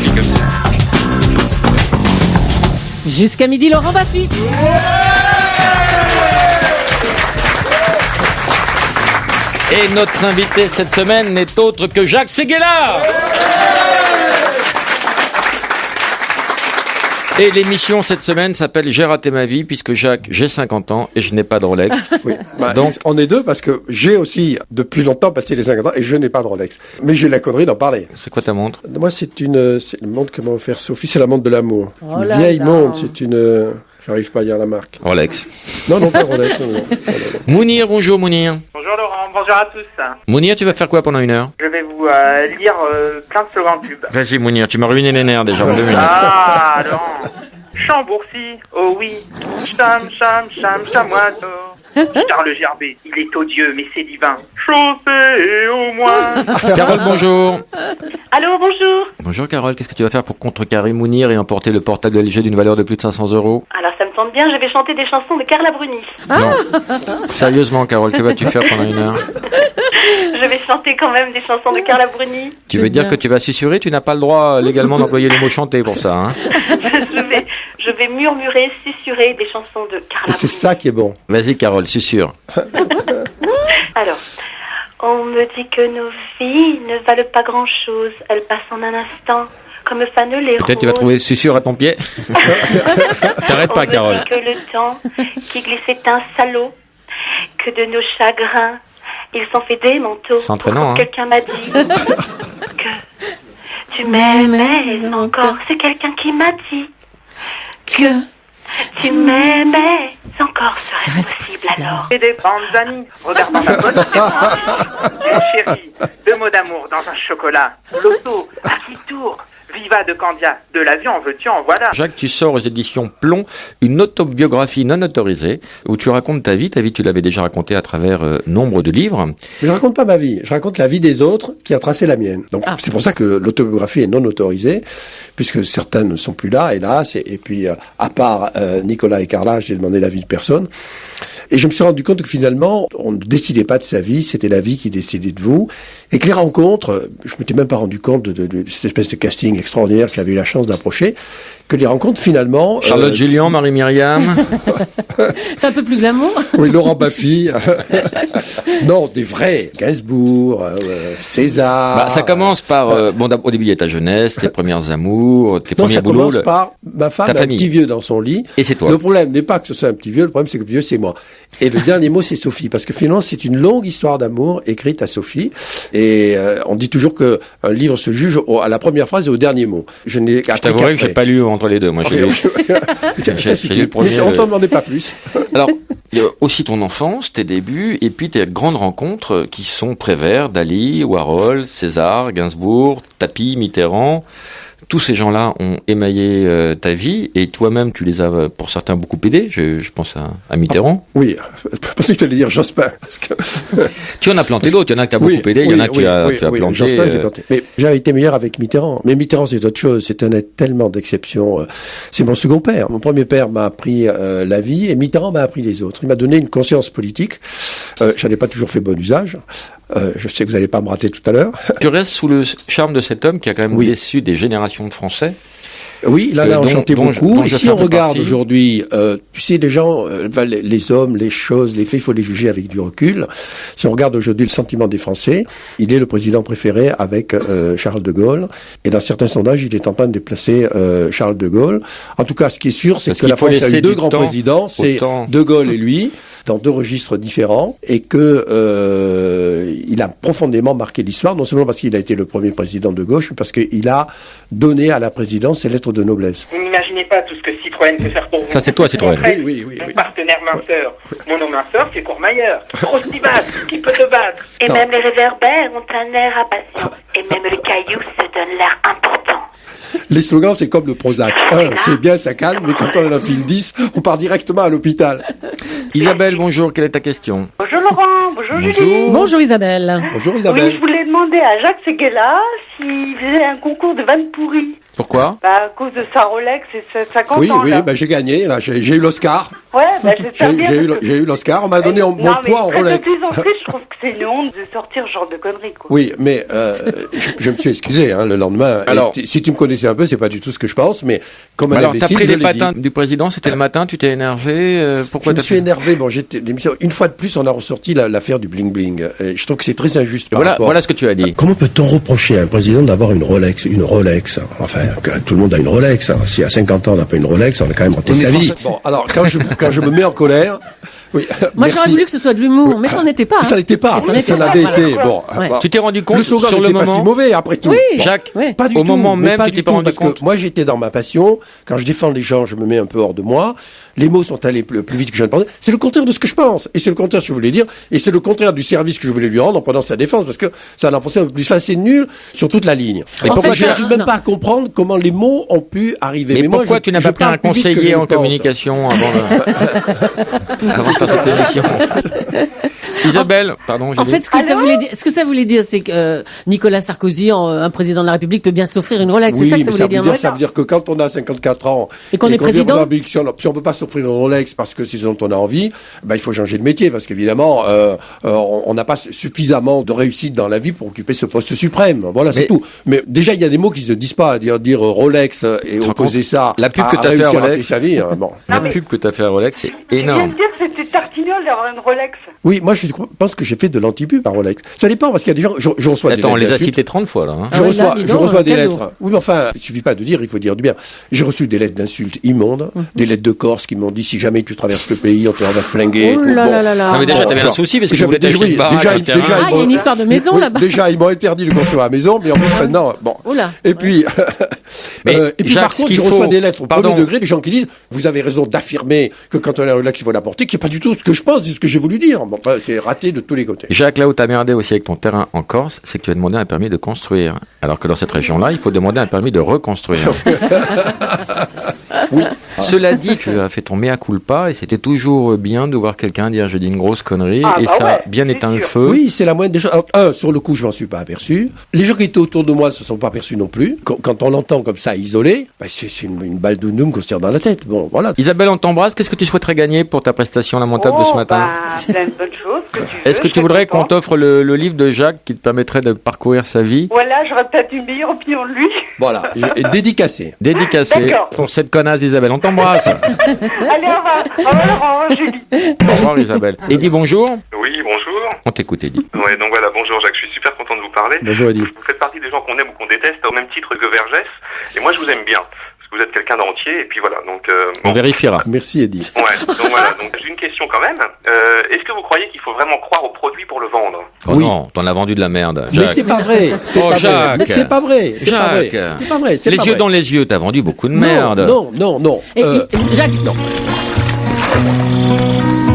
dit comme ça. Jusqu'à midi, Laurent Baffy. Et notre invité cette semaine n'est autre que Jacques Séguéla. Et l'émission cette semaine s'appelle J'ai raté ma vie, puisque Jacques, j'ai 50 ans et je n'ai pas de Rolex. Oui. Donc, on est deux parce que j'ai aussi depuis longtemps passé les 50 ans et je n'ai pas de Rolex. Mais j'ai la connerie d'en parler. c'est quoi ta montre? Moi, c'est une montre que m'a offert Sophie, c'est la montre de l'amour. Oh Une là vieille là. montre, c'est une... J'arrive pas à dire la marque. Rolex. Non, pas Rolex. Non. Mounir, bonjour Mounir. Bonjour Laurent, bonjour à tous. Mounir, tu vas faire quoi pendant 1 heure? Je vais vous lire plein de slogans pub. Vas-y Mounir, tu m'as ruiné les nerfs déjà en 2 minutes. Ah, Laurent. Chambourcy, oh oui. Chamoiseau. Charles Gerbet, il est odieux, mais c'est divin. Chaussé au moins. Carole, bonjour. Allô, bonjour. Bonjour Carole, qu'est-ce que tu vas faire pour contrecarrer Mounir et emporter le portable LG d'une valeur de plus de 500 €? Alors ça me tente bien, je vais chanter des chansons de Carla Bruni. Non. Sérieusement Carole, que vas-tu faire pendant 1 heure? Je vais chanter quand même des chansons de Carla Bruni. Tu veux dire que tu vas susurrer? Tu n'as pas le droit légalement d'employer le mot chanter pour ça, hein? Je vais murmurer, susurrer des chansons de Carla Et c'est Bruni. ça qui est bon. Vas-y Carole, susurre. Alors, on me dit que nos vies ne valent pas grand-chose. Elles passent en un instant, comme fanent les roses. Peut-être tu vas trouver susurre à ton pied. T'arrêtes pas Carole. On me dit que le temps qui glisse est un salaud, que de nos chagrins, ils s'en fait des manteaux. C'est entraînant, hein. Quelqu'un m'a dit que tu m'aimais encore. C'est quelqu'un qui m'a dit que tu m'aimais encore. Serait-ce possible alors? Et des bandes amies, regardant la bonne chérie, 2 mots d'amour dans un chocolat. L'auto, à qui tour? Viva de Candia, de la vie en veux-tu, en voilà. Jacques, tu sors aux éditions Plomb une autobiographie non autorisée où tu racontes ta vie. Ta vie, tu l'avais déjà racontée à travers nombre de livres. Mais je raconte pas ma vie, je raconte la vie des autres qui a tracé la mienne. Donc c'est pour ça que l'autobiographie est non autorisée, puisque certains ne sont plus là, hélas. Et puis, à part Nicolas et Carla, j'ai demandé l'avis de personne. Et je me suis rendu compte que finalement, on ne décidait pas de sa vie, c'était la vie qui décidait de vous. Et que les rencontres, je m'étais même pas rendu compte de cette espèce de casting extraordinaire que j'avais eu la chance d'approcher, que les rencontres finalement... Charlotte Julien, Marie-Myriam. C'est un peu plus glamour. Oui, Laurent Baffy. Non, des vrais. Gainsbourg, César. Bah, ça commence par, au début, il y a ta jeunesse, tes premiers amours, tes premiers boulots. Ça commence par ma femme, ta un famille. petit vieux dans son lit. Et c'est toi. Le problème n'est pas que ce soit un petit vieux, le problème c'est que le petit vieux c'est moi. Et le dernier mot c'est Sophie, parce que finalement c'est une longue histoire d'amour écrite à Sophie. Et on dit toujours que un livre se juge à la première phrase et au dernier mot. Je t'avouerai que j'ai pas lu entre les deux. Moi, j'ai lu le premier. On t'en demandait pas plus. Alors, il y a aussi ton enfance, tes débuts, et puis tes grandes rencontres qui sont Prévert, Dali, Warhol, César, Gainsbourg, Tapi, Mitterrand. Tous ces gens-là ont émaillé ta vie, et toi-même, tu les as, pour certains, beaucoup aidés. Je pense à Mitterrand. Oui, je pensais que tu allais dire Jospin. Parce que... Tu en as planté d'autres, il y en a que tu as beaucoup aidé, il y en a que tu as planté. Jospin, j'ai planté. Mais j'avais été meilleur avec Mitterrand. Mais Mitterrand, c'est autre chose. C'est un être tellement d'exception. C'est mon second père. Mon premier père m'a appris la vie, et Mitterrand m'a appris les autres. Il m'a donné une conscience politique. J'en ai pas toujours fait bon usage. Je sais que vous n'allez pas me rater tout à l'heure. Tu restes sous le charme de cet homme qui a quand même déçu des générations de Français. Oui, là, on chantait beaucoup. Et si on regarde partie. aujourd'hui, tu sais, les gens, les hommes, les choses, les faits, il faut les juger avec du recul. Si on regarde aujourd'hui le sentiment des Français, il est le président préféré avec Charles de Gaulle. Et dans certains sondages, il est en train de déplacer Charles de Gaulle. En tout cas, ce qui est sûr, c'est que la France a eu 2 grands présidents, c'est de Gaulle et lui, dans 2 registres différents, et que il a profondément marqué l'histoire, non seulement parce qu'il a été le premier président de gauche, mais parce qu'il a donné à la présidence ses lettres de noblesse. Vous n'imaginez pas tout ce que Citroën peut faire pour vous. Ça, c'est toi, Citroën. Oui. Mon partenaire minceur. Mon nom minceur, c'est Courmayeur. Grosse qui peut te battre. Et même les réverbères ont un air impatient. Et même les cailloux se donnent l'air important. Les slogans, c'est comme le Prozac. C'est bien, ça calme, mais quand on en enfile 10, on part directement à l'hôpital. Isabelle, bonjour, quelle est ta question? Bonjour Laurent, bonjour Julie. Bonjour Isabelle. Bonjour Oui, Isabelle. je voulais demander à Jacques Séguéla s'il faisait un concours de vannes pourries. Pourquoi? À cause de sa Rolex et sa 50 Oui, ans, là. j'ai gagné, là, j'ai eu l'Oscar. Ouais, j'espère bien. J'ai eu l'Oscar, on m'a donné mon poids en Rolex. De plus en plus, je trouve que c'est une honte de sortir ce genre de conneries, quoi. Oui, mais je me suis excusé le lendemain. Alors, si tu me connaissais un peu, c'est pas du tout ce que je pense, mais comme un Alors, t'as imbécile, pris je les l'ai patins dit. du président, c'était le matin, tu t'es énervé, pourquoi Je me t'as suis fait... énervé. Bon, une fois de plus, on a ressorti l'affaire du bling bling. Et je trouve que c'est très injuste. Voilà ce que tu as dit. Comment peut-on reprocher à un président d'avoir une Rolex? Enfin, que tout le monde a une Rolex. Si à 50 ans on n'a pas une Rolex, on a quand même raté sa vie. Bon, alors quand je me mets en colère, oui. Moi, j'aurais voulu que ce soit de l'humour, mais ça n'était pas. Ça n'était pas. Et Ça l'avait voilà. été. Bon, Ouais. bon. Tu t'es rendu compte Le slogan sur le n'était pas si moment, mauvais après tout. Oui. Bon. Jacques, Ouais. Pas du au tout, moment mais même, pas tu du t'es pas tout, rendu parce compte. que moi, j'étais dans ma passion. Quand je défends les gens, je me mets un peu hors de moi. Les mots sont allés plus vite que je ne pensais. C'est le contraire de ce que je pense. Et c'est le contraire de ce que je voulais dire. Et c'est le contraire du service que je voulais lui rendre en prenant sa défense. Parce que ça l'a enfoncé un peu plus. Enfin, c'est nul sur toute la ligne. Et En pourquoi fait, je n'arrive même non. pas à comprendre comment les mots ont pu arriver. Mais moi, pourquoi tu n'as je pas pris parle un plus vite que je conseiller ne en pense. communication avant de faire cette émission? Isabelle, pardon, j'ai En dit. fait, ce que ça voulait dire, c'est que Nicolas Sarkozy, un président de la République, peut bien s'offrir une Rolex. Oui, C'est ça que mais ça voulait dire, non ça veut dire que quand on a 54 ans Et qu'on est vit président en République, si on peut pas s'offrir une Rolex parce que c'est ce dont on a envie, il faut changer de métier parce qu'évidemment, on n'a pas suffisamment de réussite dans la vie pour occuper ce poste suprême. Voilà, c'est tout. Mais déjà, il y a des mots qui se disent pas. Dire Rolex et opposer ça La pub à que t'as fait à réussir Rolex. rater sa vie. Bon. La pub que t'as fait à Rolex, c'est Je viens énorme. de dire que c'était tartignol d'avoir une Rolex. Oui, moi je pense que j'ai fait de l'anti-pub à Rolex. Ça dépend parce qu'il y a des gens, je reçois des Attends, on lettres les a d'insultes. cités 30 fois, là. Hein. Ah ouais, là, dis Je donc, reçois des cadeau. lettres. Oui, mais enfin, il suffit pas de dire, il faut dire du bien. J'ai reçu des lettres d'insultes immondes, des lettres de Corse qui m'ont dit si jamais tu traverses le pays, on te va te flinguer. Oh là là là là. Non, mais déjà, Bon, t'avais un souci parce que tu j'avais voulais t'acheter une baraque, un terrain. Ah, il y a une histoire de maison là-bas. Déjà, ils m'ont interdit de construire la maison, mais en plus maintenant, bon. Oula. Et puis, Mais, par Jacques, ce contre, qu'il je reçois faut- des lettres au Pardon. premier degré, des gens qui disent, vous avez raison d'affirmer que quand on a un Rolex, il faut l'apporter, qui est pas du tout ce que je pense, c'est ce que j'ai voulu dire. Bon, c'est raté de tous les côtés. Jacques, là où t'as merdé aussi avec ton terrain en Corse, c'est que tu as demandé un permis de construire. Alors que dans cette région-là, il faut demander un permis de reconstruire. Oui. Cela dit, tu as fait ton mea culpa et c'était toujours bien de voir quelqu'un dire j'ai dit une grosse connerie Ah, et bah ça a ouais, bien c'est éteint le sûr. feu. Oui, c'est la moindre des choses. Alors, sur le coup, je m'en suis pas aperçu. Les gens qui étaient autour de moi se sont pas aperçus non plus. Quand on l'entend comme ça, isolé, c'est une balle de noum qu'on se tire dans la tête. Bon, voilà. Isabelle, on t'embrasse. Qu'est-ce que tu souhaiterais gagner pour ta prestation lamentable de ce matin Plein de bonnes choses que tu veux. Est-ce que je tu serais voudrais qu'on contente. t'offre le livre de Jacques qui te permettrait de parcourir sa vie, Voilà, j'aurais peut-être une meilleure opinion de lui. Voilà. Et dédicacé. dédicacé D'accord. pour cette connasse Isabelle? On t'embrasse. Allez, au revoir, Julie. Au revoir Isabelle. Eddy, bonjour. Oui, bonjour. On t'écoute Eddy. Ouais, donc voilà, bonjour Jacques, je suis super content de vous parler. Bonjour, Eddy. Vous faites partie des gens qu'on aime ou qu'on déteste au même titre que Vergès, et moi je vous aime bien, parce que vous êtes quelqu'un d'entier, et puis voilà, donc... On vérifiera. Merci, Eddy. Ouais, donc voilà, donc j'ai une question quand même. Est-ce que vous croyez qu'il faut vraiment croire au produit pour le vendre? Oh Oui. non, t'en as vendu de la merde. Mais Jacques. c'est pas vrai. C'est Oh, pas vrai. Jacques. Mais c'est pas vrai. C'est pas vrai. Jacques. C'est pas vrai. C'est Les pas yeux vrai. dans les yeux, t'as vendu beaucoup de Non, merde. Non. Et, Jacques.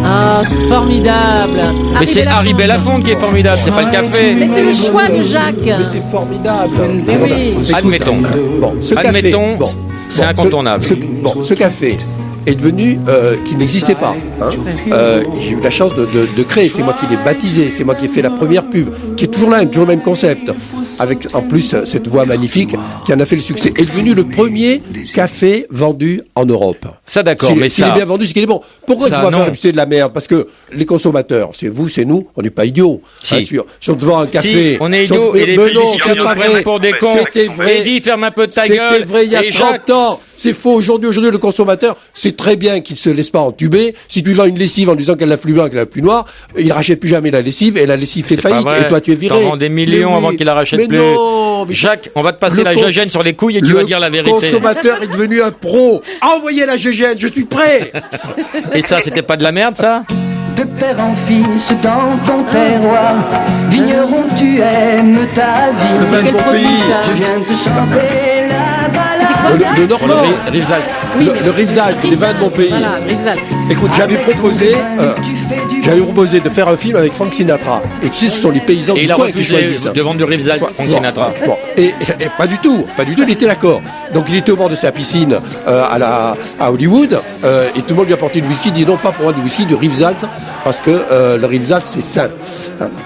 Ah, c'est formidable. Mais c'est Harry Belafonte qui est formidable, c'est pas le café. Mais c'est le choix de Jacques. Mais c'est formidable. Mais oui. Écoute, Admettons. Bon, ce Admettons, café, c'est incontournable. Ce café est devenu qui n'existait pas. Hein. J'ai eu la chance de créer. C'est moi qui l'ai baptisé. C'est moi qui ai fait la première pub, qui est toujours là, toujours le même concept, avec en plus cette voix magnifique qui en a fait le succès. Est devenu le premier café vendu en Europe. Ça d'accord, mais S'il ça... est bien vendu, c'est qu'il est bon. Pourquoi Ça, il faut pas non. faire la publicité de la merde? Parce que les consommateurs, c'est vous, c'est nous, on n'est pas idiots. Si. Hein, si on te vend un café... Si, on est idiots et les mais non, publicitaires c'est nous pas prennent vrai. pour des cons. C'était vrai. Eddy, ferme un peu de ta C'était gueule. vrai il y a Et 30 Jacques- ans. C'est faux aujourd'hui. Aujourd'hui, le consommateur, c'est très bien qu'il se laisse pas entuber. Si tu lui vends une lessive en disant qu'elle a plus blanc, qu'elle a plus noir, il rachète plus jamais la lessive et la lessive fait C'est pas faillite vrai. et toi tu es viré. T'en vends des millions Mais avant qu'il la rachète mais plus. Non, mais Jacques, on va te passer le la cons- gégène sur les couilles et tu vas dire la vérité. Le consommateur est devenu un pro. Envoyez la gégène, je suis prêt. Et ça, c'était pas de la merde, ça? De père en fils dans ton terroir, vigneron tu aimes ta vie. C'est quel produit ça? Je viens te chanter la balade. C'était quoi ça? Le Pour le Normand. Rivesalt. Oui, le Rivesalt, les vins de mon pays. Voilà, Rivesalt. Écoute, j'avais proposé J'avais proposé de faire un film avec Frank Sinatra. Et tu sais, ce sont les paysans Et du il a coin qui refusé choisissent ça. de vendre de Rivesalt, Frank Sinatra. Bon. Et pas du tout, il était d'accord. Donc il était au bord de sa piscine à Hollywood, et tout le monde lui a apporté du whisky. Il dit non, pas pour moi du whisky, du Rivesalt, parce que le Rivesalt c'est sain.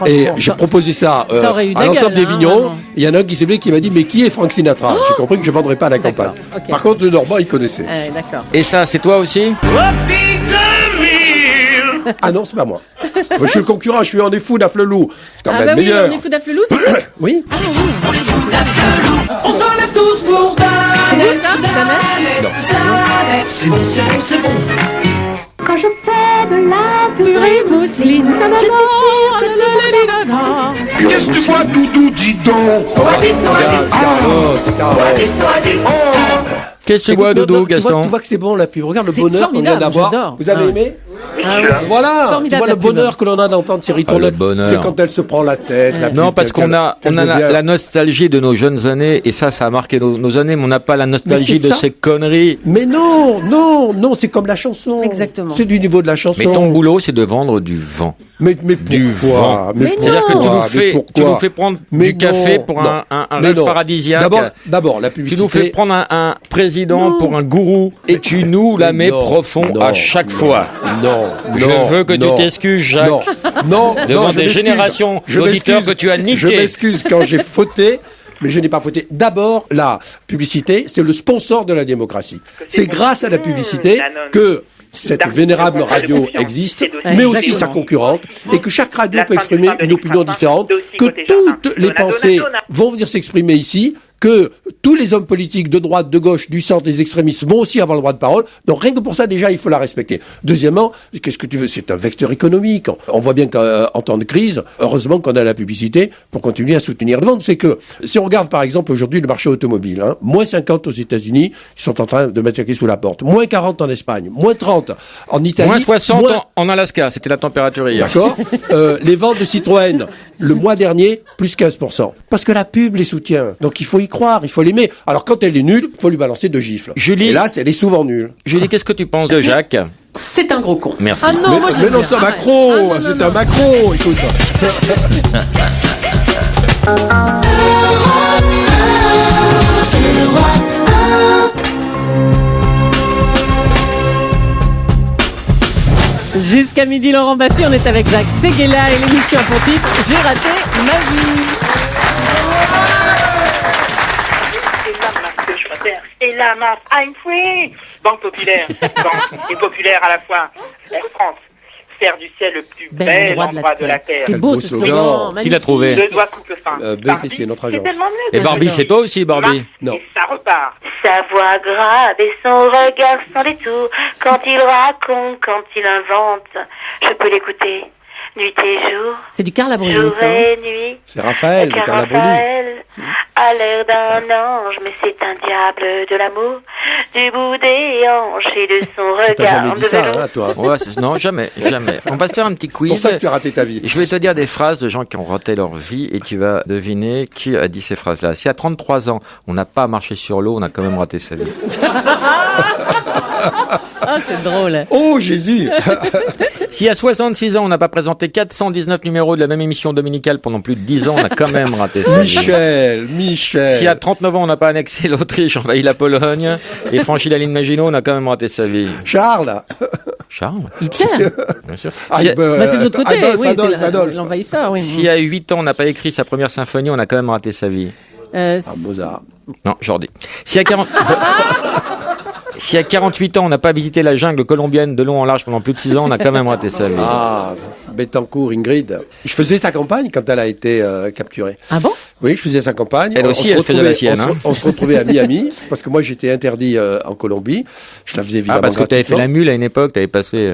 Et j'ai proposé ça aurait eu de à la l'ensemble gueule, des hein, vignerons. vraiment. Il y en a un qui s'est levé qui m'a dit mais qui est Frank Sinatra? J'ai compris que je vendrais pas à la campagne. D'accord, ok. Par contre le Normand il connaissait. D'accord. Et ça, c'est toi aussi? Ah non, c'est pas moi. Moi, je suis le concurrent, je suis en fou d'Afflelou. C'est quand même bah oui, meilleur. on est fou d'Afflelou, c'est vous? Oui. C'est vous ça, Danette? Quand je fais de la Purée mousseline, nanana, nanana. Qu'est-ce que tu bois, Doudou, dis donc? Qu'est-ce que tu bois, Doudou, Tu Gaston? vois que c'est bon la pub. Regarde le C'est bonheur qu'on vient formidable, d'avoir. j'adore. Vous avez Ah ouais. aimé? Ah ouais. Voilà, Formidable, tu vois la le pub. bonheur que l'on a d'entendre Thierry Ah, Tournet. le bonheur. C'est quand elle se prend la tête. La Non, pub, parce qu'on a qu'elle devient- la nostalgie de nos jeunes années, et ça a marqué nos années, mais on n'a pas la nostalgie Mais c'est de ça. ces conneries. Mais non, c'est comme la chanson. Exactement. C'est du niveau de la chanson. Mais ton boulot, c'est de vendre du vent. Mais du pourquoi? vent. Mais C'est-à-dire que tu non. nous fais prendre Mais du café non, pour non. un Mais rêve non. paradisiaque. D'abord, la Tu publicité. nous fais prendre un président Non. pour un gourou, et tu nous la mets non, profond non, à chaque fois. Non, Je veux que tu t'excuses, Jacques. Non, devant je des m'excuse. générations Je d'auditeurs m'excuse. que tu as niqués. Je m'excuse quand j'ai fauté. Mais je n'ai pas fauté. D'abord, la publicité, c'est le sponsor de la démocratie. C'est grâce à la publicité que cette vénérable radio existe, mais aussi sa concurrente, et que chaque radio peut exprimer une opinion différente, que toutes les pensées vont venir s'exprimer ici, que tous les hommes politiques de droite, de gauche, du centre, des extrémistes vont aussi avoir le droit de parole. Donc rien que pour ça, déjà, il faut la respecter. Deuxièmement, qu'est-ce que tu veux? C'est un vecteur économique. On voit bien qu'en temps de crise, heureusement qu'on a la publicité pour continuer à soutenir le vent. C'est que, si on regarde par exemple aujourd'hui le marché automobile, moins 50 aux États-Unis, ils sont en train de mettre la clé sous la porte. Moins 40 en Espagne, moins 30 en Italie. Moins 60 en Alaska, c'était la température hier. D'accord. Les ventes de Citroën, le mois dernier, plus 15%. Parce que la pub les soutient. Donc il faut y croire, il faut l'aimer. Alors quand elle est nulle, il faut lui balancer 2 gifles. Julie. Et là, elle est souvent nulle. Julie, qu'est-ce que tu penses de Jacques? C'est un gros con. Merci. Ah non, moi je mais l'aime non, bien. c'est un Arrête. macro, Ah, non, c'est non, un non. macro, écoute. Jusqu'à midi, Laurent Baffy, on est avec Jacques Séguéla et l'émission a pour titre J'ai raté ma vie. Et la marque I'm free. Banque populaire, banque et populaire à la fois. Air France, faire du ciel le plus bel endroit de la terre. C'est Quel beau beau ce slogan. slogan. Qui l'a magnifique. trouvé? Deux doigts coupe fin. BTC, notre agence. C'est tellement mieux. Et Barbie, j'adore. c'est toi aussi, Barbie? Non. Et ça repart. Sa voix grave et son regard sans détour. Quand il raconte, quand il invente, je peux l'écouter nuit et jour, C'est du Carla Bruni, jour ça. et nuit. C'est Raphaël, de Car Carla Bruni. Raphaël a l'air d'un ange, mais c'est un diable de l'amour, du bout des hanches et de son T'as jamais regard dit de ça, velours. toi. Ouais, non, jamais. On va se faire un petit C'est pour quiz. ça que tu as raté ta vie. Je vais te dire des phrases de gens qui ont raté leur vie et tu vas deviner qui a dit ces phrases-là. Si à 33 ans, on n'a pas marché sur l'eau, on a quand même raté sa vie. Ah, c'est drôle. Oh, Jésus. Si à 66 ans, on n'a pas présenté 419 numéros de la même émission dominicale pendant plus de 10 ans, on a quand même raté sa vie. Michel. Si à 39 ans, on n'a pas annexé l'Autriche, envahi la Pologne et franchi la ligne Maginot, on a quand même raté sa vie. Charles. Charles, Hitler. bien sûr. Ah, Si, Bah, c'est de notre côté, Adolphe, oui, Adolphe, c'est Adolphe. l'envahisseur, oui. si à 8 ans, on n'a pas écrit sa première symphonie, on a quand même raté sa vie. Ah, Mozart. Non, Jordi. Si à 40... Si à 48 ans, on n'a pas visité la jungle colombienne de long en large pendant plus de 6 ans, on a quand même raté sa vie. Ah, Bettencourt, Ingrid. Je faisais sa campagne quand elle a été capturée. Ah bon? Oui, je faisais sa campagne. Elle aussi, elle faisait la sienne, hein. On se retrouvait à Miami, parce que moi j'étais interdit en Colombie. Je la faisais évidemment Ah, parce que tu avais fait la gratuitement. mule à une époque, tu avais passé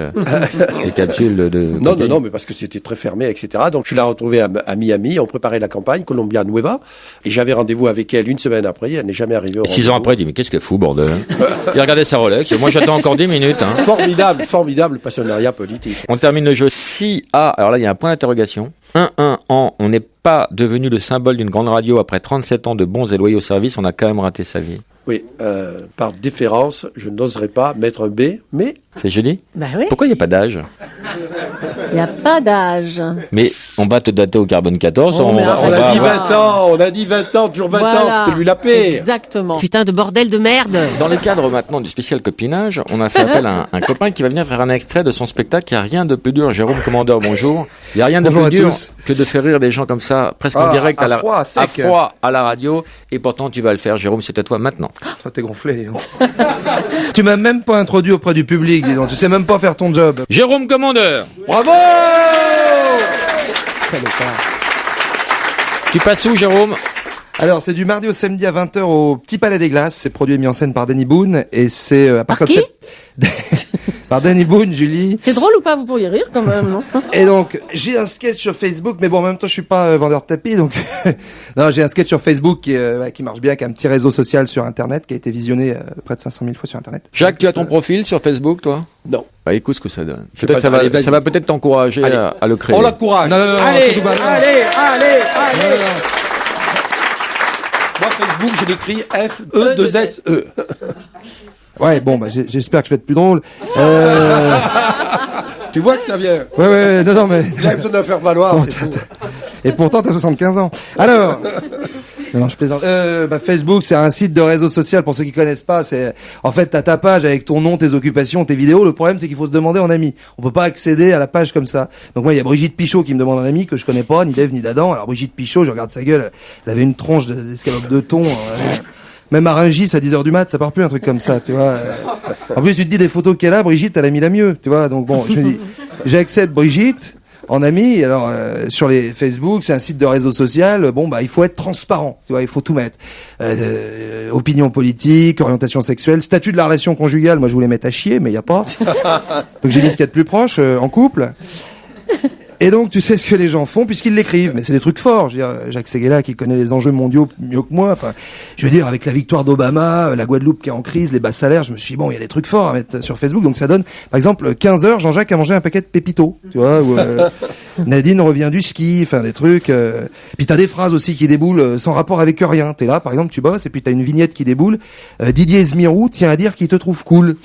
les capsules de... Non, cocaïne. non, mais parce que c'était très fermé, etc. Donc je l'ai retrouvée à Miami, on préparait la campagne, Colombia Nueva, et j'avais rendez-vous avec elle une semaine après, elle n'est jamais arrivée au 6 ans rendez-vous. après, il dit, mais qu'est-ce qu'elle fout, bordel hein. Il regardait sa Rolex, moi j'attends encore 10 minutes. Hein. Formidable passionnariat politique. On termine le jeu. Si A, alors là il y a un point d'interrogation. 1 an, on n'est pas devenu le symbole d'une grande radio après 37 ans de bons et loyaux services, on a quand même raté sa vie. Oui, par déférence, je n'oserais pas mettre un B, mais Ah C'est joli. Bah oui. Pourquoi il n'y a pas d'âge? Il n'y a pas d'âge. Mais on va te dater au carbone 14. Oh, mais On a dit 20 ans, on a dit 20 ans, toujours 20 ans, c'était lui la paix. Exactement. Putain de bordel de merde. Dans le cadre maintenant du spécial copinage, on a fait appel à un copain qui va venir faire un extrait de son spectacle. Il n'y a rien de plus dur. Jérôme Commandeur, bonjour. Il n'y a rien de Bonjour plus à dur tous. que de faire rire des gens comme ça, presque en direct à froid, sec. à froid à la radio. Et pourtant, tu vas le faire. Jérôme, c'est à toi maintenant. Toi, t'es gonflé. Dis donc. Tu m'as même pas introduit auprès du public, dis donc. Tu sais même pas faire ton job. Jérôme Commandeur, Bravo! tu passes où, Jérôme? Alors, c'est du mardi au samedi à 20h au Petit Palais des Glaces. C'est produit et mis en scène par Danny Boone. Et c'est à partir Par qui de par Danny Boone, Julie. C'est drôle ou pas? Vous pourriez rire quand même, non? Et donc, j'ai un sketch sur Facebook, mais bon, en même temps, je suis pas vendeur de tapis, donc non, j'ai un sketch sur Facebook qui marche bien, qui a un petit réseau social sur Internet, qui a été visionné près de 500 000 fois sur Internet. Jacques, tu as ton profil sur Facebook, toi? Non. Bah, écoute ce que ça donne. Je sais Peut-être pas, ça va, allez, vas-y. ça va peut-être t'encourager à le créer. On l'encourage. Non, allez, c'est tout bas, non. allez. Moi, Facebook, je l'écris F-E-2-S-E. Ouais, bon, bah, j'espère que je vais être plus drôle. Tu vois que ça vient. Ouais, non, mais... Il a besoin de le faire valoir, Bon, c'est tout. Et pourtant, t'as 75 ans. Alors... Non, je plaisante. Facebook, c'est un site de réseau social, pour ceux qui connaissent pas. C'est, en fait, t'as ta page avec ton nom, tes occupations, tes vidéos. Le problème, c'est qu'il faut se demander en ami. On peut pas accéder à la page comme ça. Donc moi, il y a Brigitte Pichot qui me demande un ami que je connais pas, ni d'Ève, ni d'Adam. Alors Brigitte Pichot, je regarde sa gueule. Elle avait une tronche d'escalope de thon. Même à Rungis, à 10h du mat, ça part plus un truc comme ça, tu vois. En plus, tu te dis des photos qu'elle a, Brigitte, elle a mis la mieux, tu vois. Donc bon, je me dis, j'accepte Brigitte en ami. Alors sur les Facebook, c'est un site de réseau social. Bon bah il faut être transparent, tu vois, il faut tout mettre. Opinion politique, orientation sexuelle, statut de la relation conjugale. Moi je voulais mettre à chier, mais il y a pas. Donc j'ai mis ce qu'il y a de plus proche en couple. Et donc, tu sais ce que les gens font puisqu'ils l'écrivent. Mais c'est des trucs forts. Je veux dire, Jacques Séguéla qui connaît les enjeux mondiaux mieux que moi. Enfin, je veux dire, avec la victoire d'Obama, la Guadeloupe qui est en crise, les bas salaires, je me suis dit, bon, il y a des trucs forts à mettre sur Facebook. Donc ça donne, par exemple, 15h, Jean-Jacques a mangé un paquet de pépitos. Tu vois, ou, Nadine revient du ski, enfin des trucs. Puis t'as des phrases aussi qui déboulent sans rapport avec rien. T'es là, par exemple, tu bosses et puis t'as une vignette qui déboule. Didier Esmirou tient à dire qu'il te trouve cool.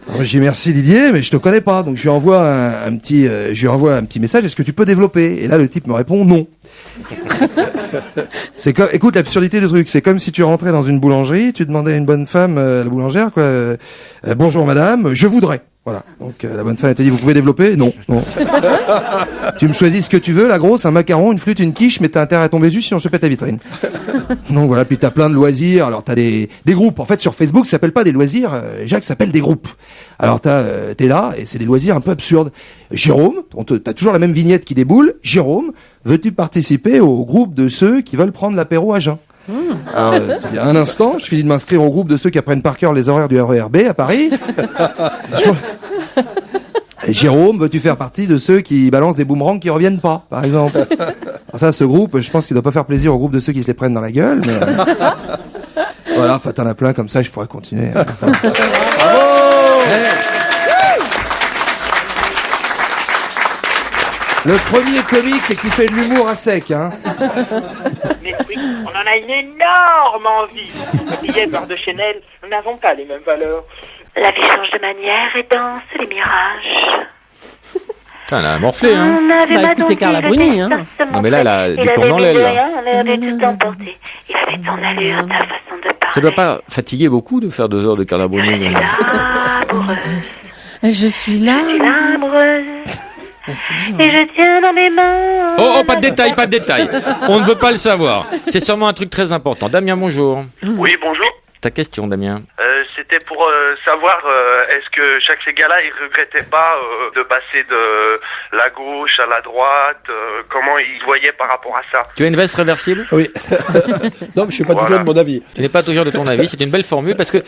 Alors, je dis merci Didier, mais je te connais pas, donc je lui envoie un petit message. Est-ce que tu peux développer? Et là, le type me répond non. C'est comme, écoute, l'absurdité du truc, c'est comme si tu rentrais dans une boulangerie, tu demandais à une bonne femme, la boulangère, quoi, bonjour madame, je voudrais. Voilà. Donc la bonne femme elle te dit, vous pouvez développer? Non. Tu me choisis ce que tu veux, la grosse, un macaron, une flûte, une quiche, mais t'as intérêt à tomber dessus sinon je te pète la vitrine. Donc voilà, puis t'as plein de loisirs. Alors t'as des groupes. En fait sur Facebook, ça s'appelle pas des loisirs. Jacques, ça s'appelle des groupes. Alors t'es là et c'est des loisirs un peu absurdes. Jérôme, t'as toujours la même vignette qui déboule. Jérôme, veux-tu participer au groupe de ceux qui veulent prendre l'apéro à jeun? Alors, il y a un instant, je finis de m'inscrire au groupe de ceux qui apprennent par cœur les horaires du RERB à Paris. Jérôme, veux-tu faire partie de ceux qui balancent des boomerangs qui reviennent pas, par exemple? Alors ça, ce groupe, je pense qu'il doit pas faire plaisir au groupe de ceux qui se les prennent dans la gueule, mais... Voilà, enfin, t'en as plein comme ça, je pourrais continuer. Le premier comique qui fait de l'humour à sec, hein. Mais oui, on en a une énorme envie. Billets Beurre de Chanel, nous n'avons pas les mêmes valeurs. La vie change de manière et danse les mirages. Putain, elle a morflé, hein. On avait Bah, écoute, c'est Carla Bruni, hein. Non, mais là, elle a du plomb dans l'aile, là. On avait tout emporté. Il avait ton allure, ta façon de parler. Ça doit pas fatiguer beaucoup de faire 2 heures de Carla Bruni. Je suis amoureuse. Je suis là. Je suis amoureuse. Et je tiens dans mes mains. Oh, pas de détails, pas de détails. On ne veut pas le savoir. C'est sûrement un truc très important. Damien, bonjour. Oui, bonjour. Ta question, Damien. C'était pour savoir, est-ce que Jacques Séguéla, il regrettait pas de passer de la gauche à la droite, comment il voyait par rapport à ça? Tu as une veste réversible? Oui. Non, mais je suis pas toujours de mon avis. Tu n'es pas toujours de ton avis, c'est une belle formule, parce que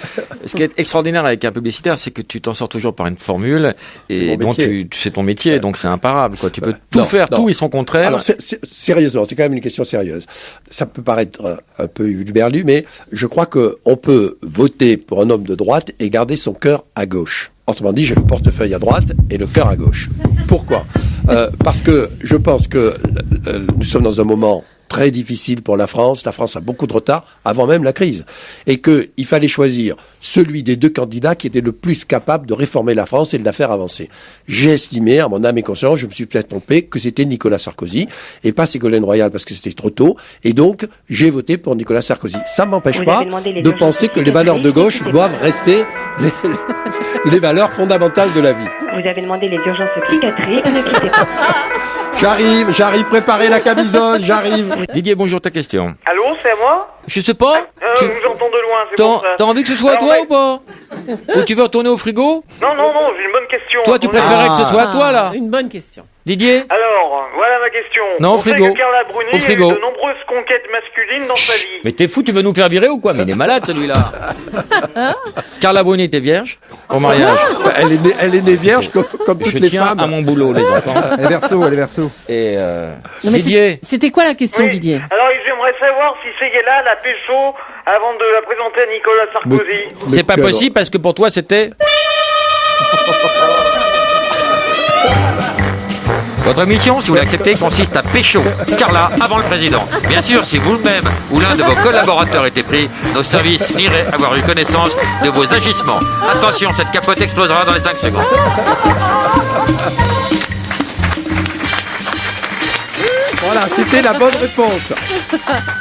ce qui est extraordinaire avec un publicitaire, c'est que tu t'en sors toujours par une formule, et dont c'est ton métier, donc c'est imparable, quoi. Tu peux tout faire, tout et son contraire. Alors, sérieusement, c'est quand même une question sérieuse. Ça peut paraître un peu hurluberlu, mais je crois que on peut voter pour un homme de droite et garder son cœur à gauche. Autrement dit, j'ai le portefeuille à droite et le cœur à gauche. Pourquoi? Parce que je pense que nous sommes dans un moment très difficile pour la France a beaucoup de retard avant même la crise, et qu'il fallait choisir celui des deux candidats qui était le plus capable de réformer la France et de la faire avancer. J'ai estimé, à mon âme et conscience, je me suis peut-être trompé, que c'était Nicolas Sarkozy, et pas Ségolène Royal parce que c'était trop tôt, et donc j'ai voté pour Nicolas Sarkozy. Ça ne m'empêche pas de penser que les valeurs de gauche doivent rester les valeurs fondamentales de la vie. Vous avez demandé les urgences psychiatriques, ne quittez pas. J'arrive, préparez la camisole, j'arrive. Didier, bonjour, ta question. Allô, c'est à moi? Je sais pas. Je vous entends de loin, c'est pour ça. T'as envie que ce soit Alors, toi mais- ou pas? Ou tu veux retourner au frigo? Non, j'ai une bonne question. Toi, tu préférais que ce soit toi, là? Une bonne question. Didier? Alors, voilà ma question. Non, au On sait frigo. que Carla Bruni Au a eu frigo. de nombreuses conquêtes masculines dans sa vie. Mais t'es fou, tu veux nous faire virer ou quoi? Mais il est malade, celui-là. Carla Bruni était vierge au mariage. Elle est née vierge comme toutes Je les tiens femmes. à mon boulot, les enfants. Elle est verso. Et Non, mais Didier, c'était quoi la question, Oui. Didier? Alors, j'aimerais savoir si Ségala l'a pécho avant de la présenter à Nicolas Sarkozy. c'est pas possible parce que pour toi c'était. Votre mission, si vous l'acceptez, consiste à pécho Carla avant le président. Bien sûr, si vous-même ou l'un de vos collaborateurs était pris, nos services n'iraient avoir eu connaissance de vos agissements. Attention, cette capote explosera dans les 5 secondes. Voilà, c'était la bonne réponse.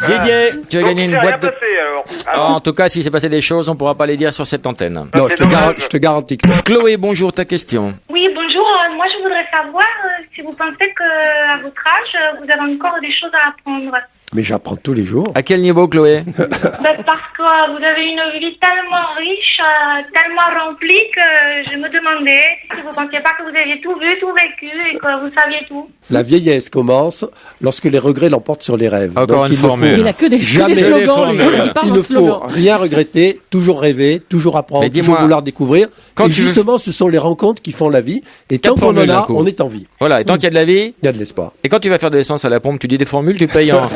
Didier, tu as Donc, gagné il une s'est boîte rien de... passé, alors. En tout cas, s'il s'est passé des choses, on ne pourra pas les dire sur cette antenne. Non, c'est dommage. je te garantis que non. Chloé, bonjour, ta question. Oui, bonjour. Moi, je voudrais savoir si vous pensez qu'à votre âge, vous avez encore des choses à apprendre. Mais j'apprends tous les jours. À quel niveau, Chloé? Parce que vous avez une vie tellement riche, tellement remplie que je me demandais si vous ne pensiez pas que vous aviez tout vu, tout vécu et que vous saviez tout. La vieillesse commence lorsque les regrets l'emportent sur les rêves. Encore Donc, une il ne formule. faut- Il a que des Jamais. slogans, lui. Des formules. Il parle Il en ne faut slogan. rien regretter, toujours rêver, toujours apprendre, Mais dis-moi, toujours vouloir découvrir. quand Et tu veux- justement, ce sont les rencontres qui font la vie. Et tant Quatre qu'on en formules d'un a, coup. on est en vie. Voilà, et tant qu'il y a de la vie, Il y a de l'espoir. et quand tu vas faire de l'essence à la pompe, tu dis des formules, tu payes en...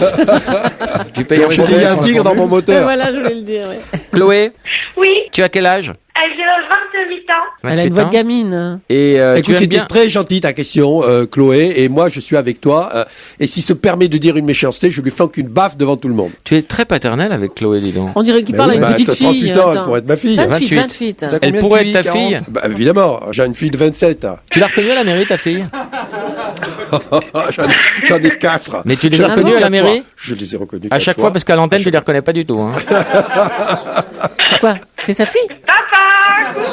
tu payes en Je dis, il y a un tigre dans mon moteur. Voilà, je voulais le dire. Ouais. Chloé, Oui, tu as quel âge? j'ai 28 ans. Elle a une 28 voix de ans. gamine. Et tu Écoute, aimes c'était bien... très gentil ta question, Chloé, et moi je suis avec toi. Et si se permet de dire une méchanceté, je lui flanque une baffe devant tout le monde. Tu es très paternel avec Chloé, dis donc. On dirait qu'il Mais parle oui, à une bah, petite t'as 38 fille. ans, elle Attends. pourrait être ma fille. 28, 28. 28. Elle Combien pourrait de être ta QI, fille. 40? Bah, évidemment, j'ai une fille de 27. Tu l'as reconnue à la mairie, ta fille? J'en ai 4. Mais tu les as reconnus à la mairie? Je les ai reconnus À 4 chaque fois, parce qu'à l'antenne, tu les reconnais pas du tout. Hein. Quoi? C'est sa fille? Papa!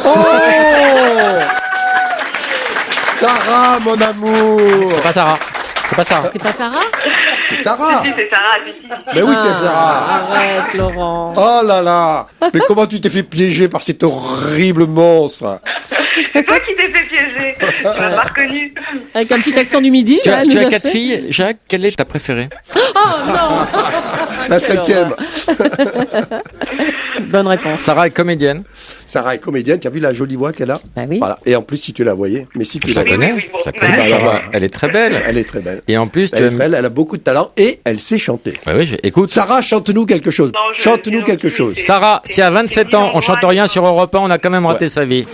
Oh Sarah, mon amour. C'est pas Sarah. C'est pas Sarah. C'est pas Sarah? C'est Sarah. Si, c'est Sarah, si. Mais oui, c'est Sarah. Arrête, Laurent. Oh là là. Mais comment tu t'es fait piéger par cet horrible monstre? C'est toi qui t'es fait piéger. Tu m'as pas reconnu. Avec un petit accent du midi, Tu là, as, elle tu nous as a 4 fait. filles. Jacques, quelle est ta préférée? Oh non! La 5e. Bonne réponse. Sarah est comédienne. Sarah est comédienne. Tu as vu la jolie voix qu'elle a? Bah oui. Voilà. Et en plus, si tu la voyais, mais si tu Je la la connais. oui, bon. Je la connais, Bah, alors, Sarah. bah. Elle est très belle. Elle est très belle. Et en plus, tu Elle est aimes... belle, elle a beaucoup de talent et elle sait chanter. Ouais, oui, écoute. Sarah, chante-nous quelque chose. Non, je- Chante-nous je- quelque je- chose. je- Sarah, si à 27 ans, on chante rien sur Europe 1, on a quand même raté sa vie.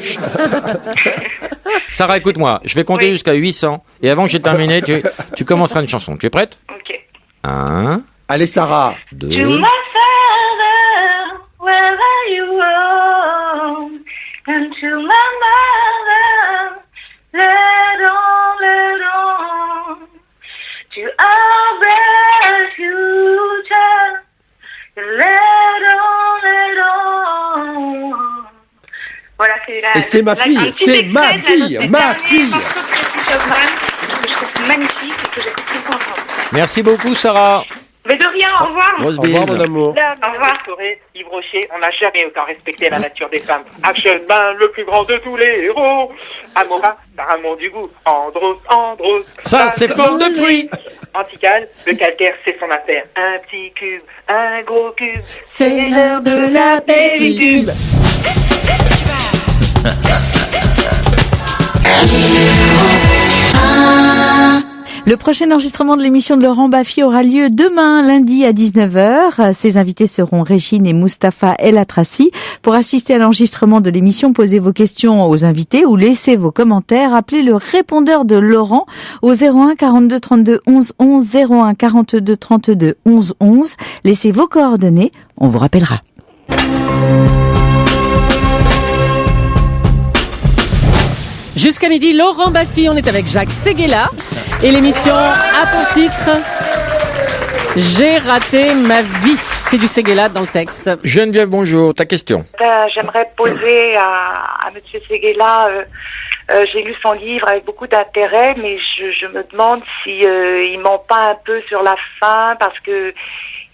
Sarah, écoute-moi, je vais compter Oui. jusqu'à 800. Et avant que j'ai terminé, tu commenceras une chanson. Tu es prête? Ok. 1, Allez, Sarah. 2... To my father, wherever you roam, and to my mother, let on, to our bright future, let on. Voilà, c'est la. Et c'est ma fille, un petit c'est extrait ma de fille, notre ma dernier fille. morceau de Christophe Brand, que je trouve magnifique et que j'écoute tout le temps ensemble. Merci beaucoup, Sarah. Mais de rien, au revoir. Grosse Au revoir, bise. mon amour. Au revoir. Yves Rocher, on n'a jamais autant respecté la nature des femmes. Action Man, le plus grand de tous les héros. Amora, par amour du goût. Andros. Ça, c'est forme de fruits. Antical, le calcaire, c'est son affaire. Un petit cube, un gros cube. C'est l'heure de la pellicule. Le prochain enregistrement de l'émission de Laurent Baffy aura lieu demain, lundi à 19h. Ses invités seront Régine et Mustapha El Atrassi. Pour assister à l'enregistrement de l'émission, posez vos questions aux invités ou laissez vos commentaires. Appelez le répondeur de Laurent au 01 42 32 11 11, 01 42 32 11 11. Laissez vos coordonnées, on vous rappellera. Jusqu'à midi, Laurent Baffy, on est avec Jacques Séguéla et l'émission a pour titre J'ai raté ma vie. C'est du Séguéla dans le texte. Geneviève, bonjour, ta question. J'aimerais poser à Monsieur Séguéla, j'ai lu son livre avec beaucoup d'intérêt, mais je me demande si il ment pas un peu sur la fin, parce que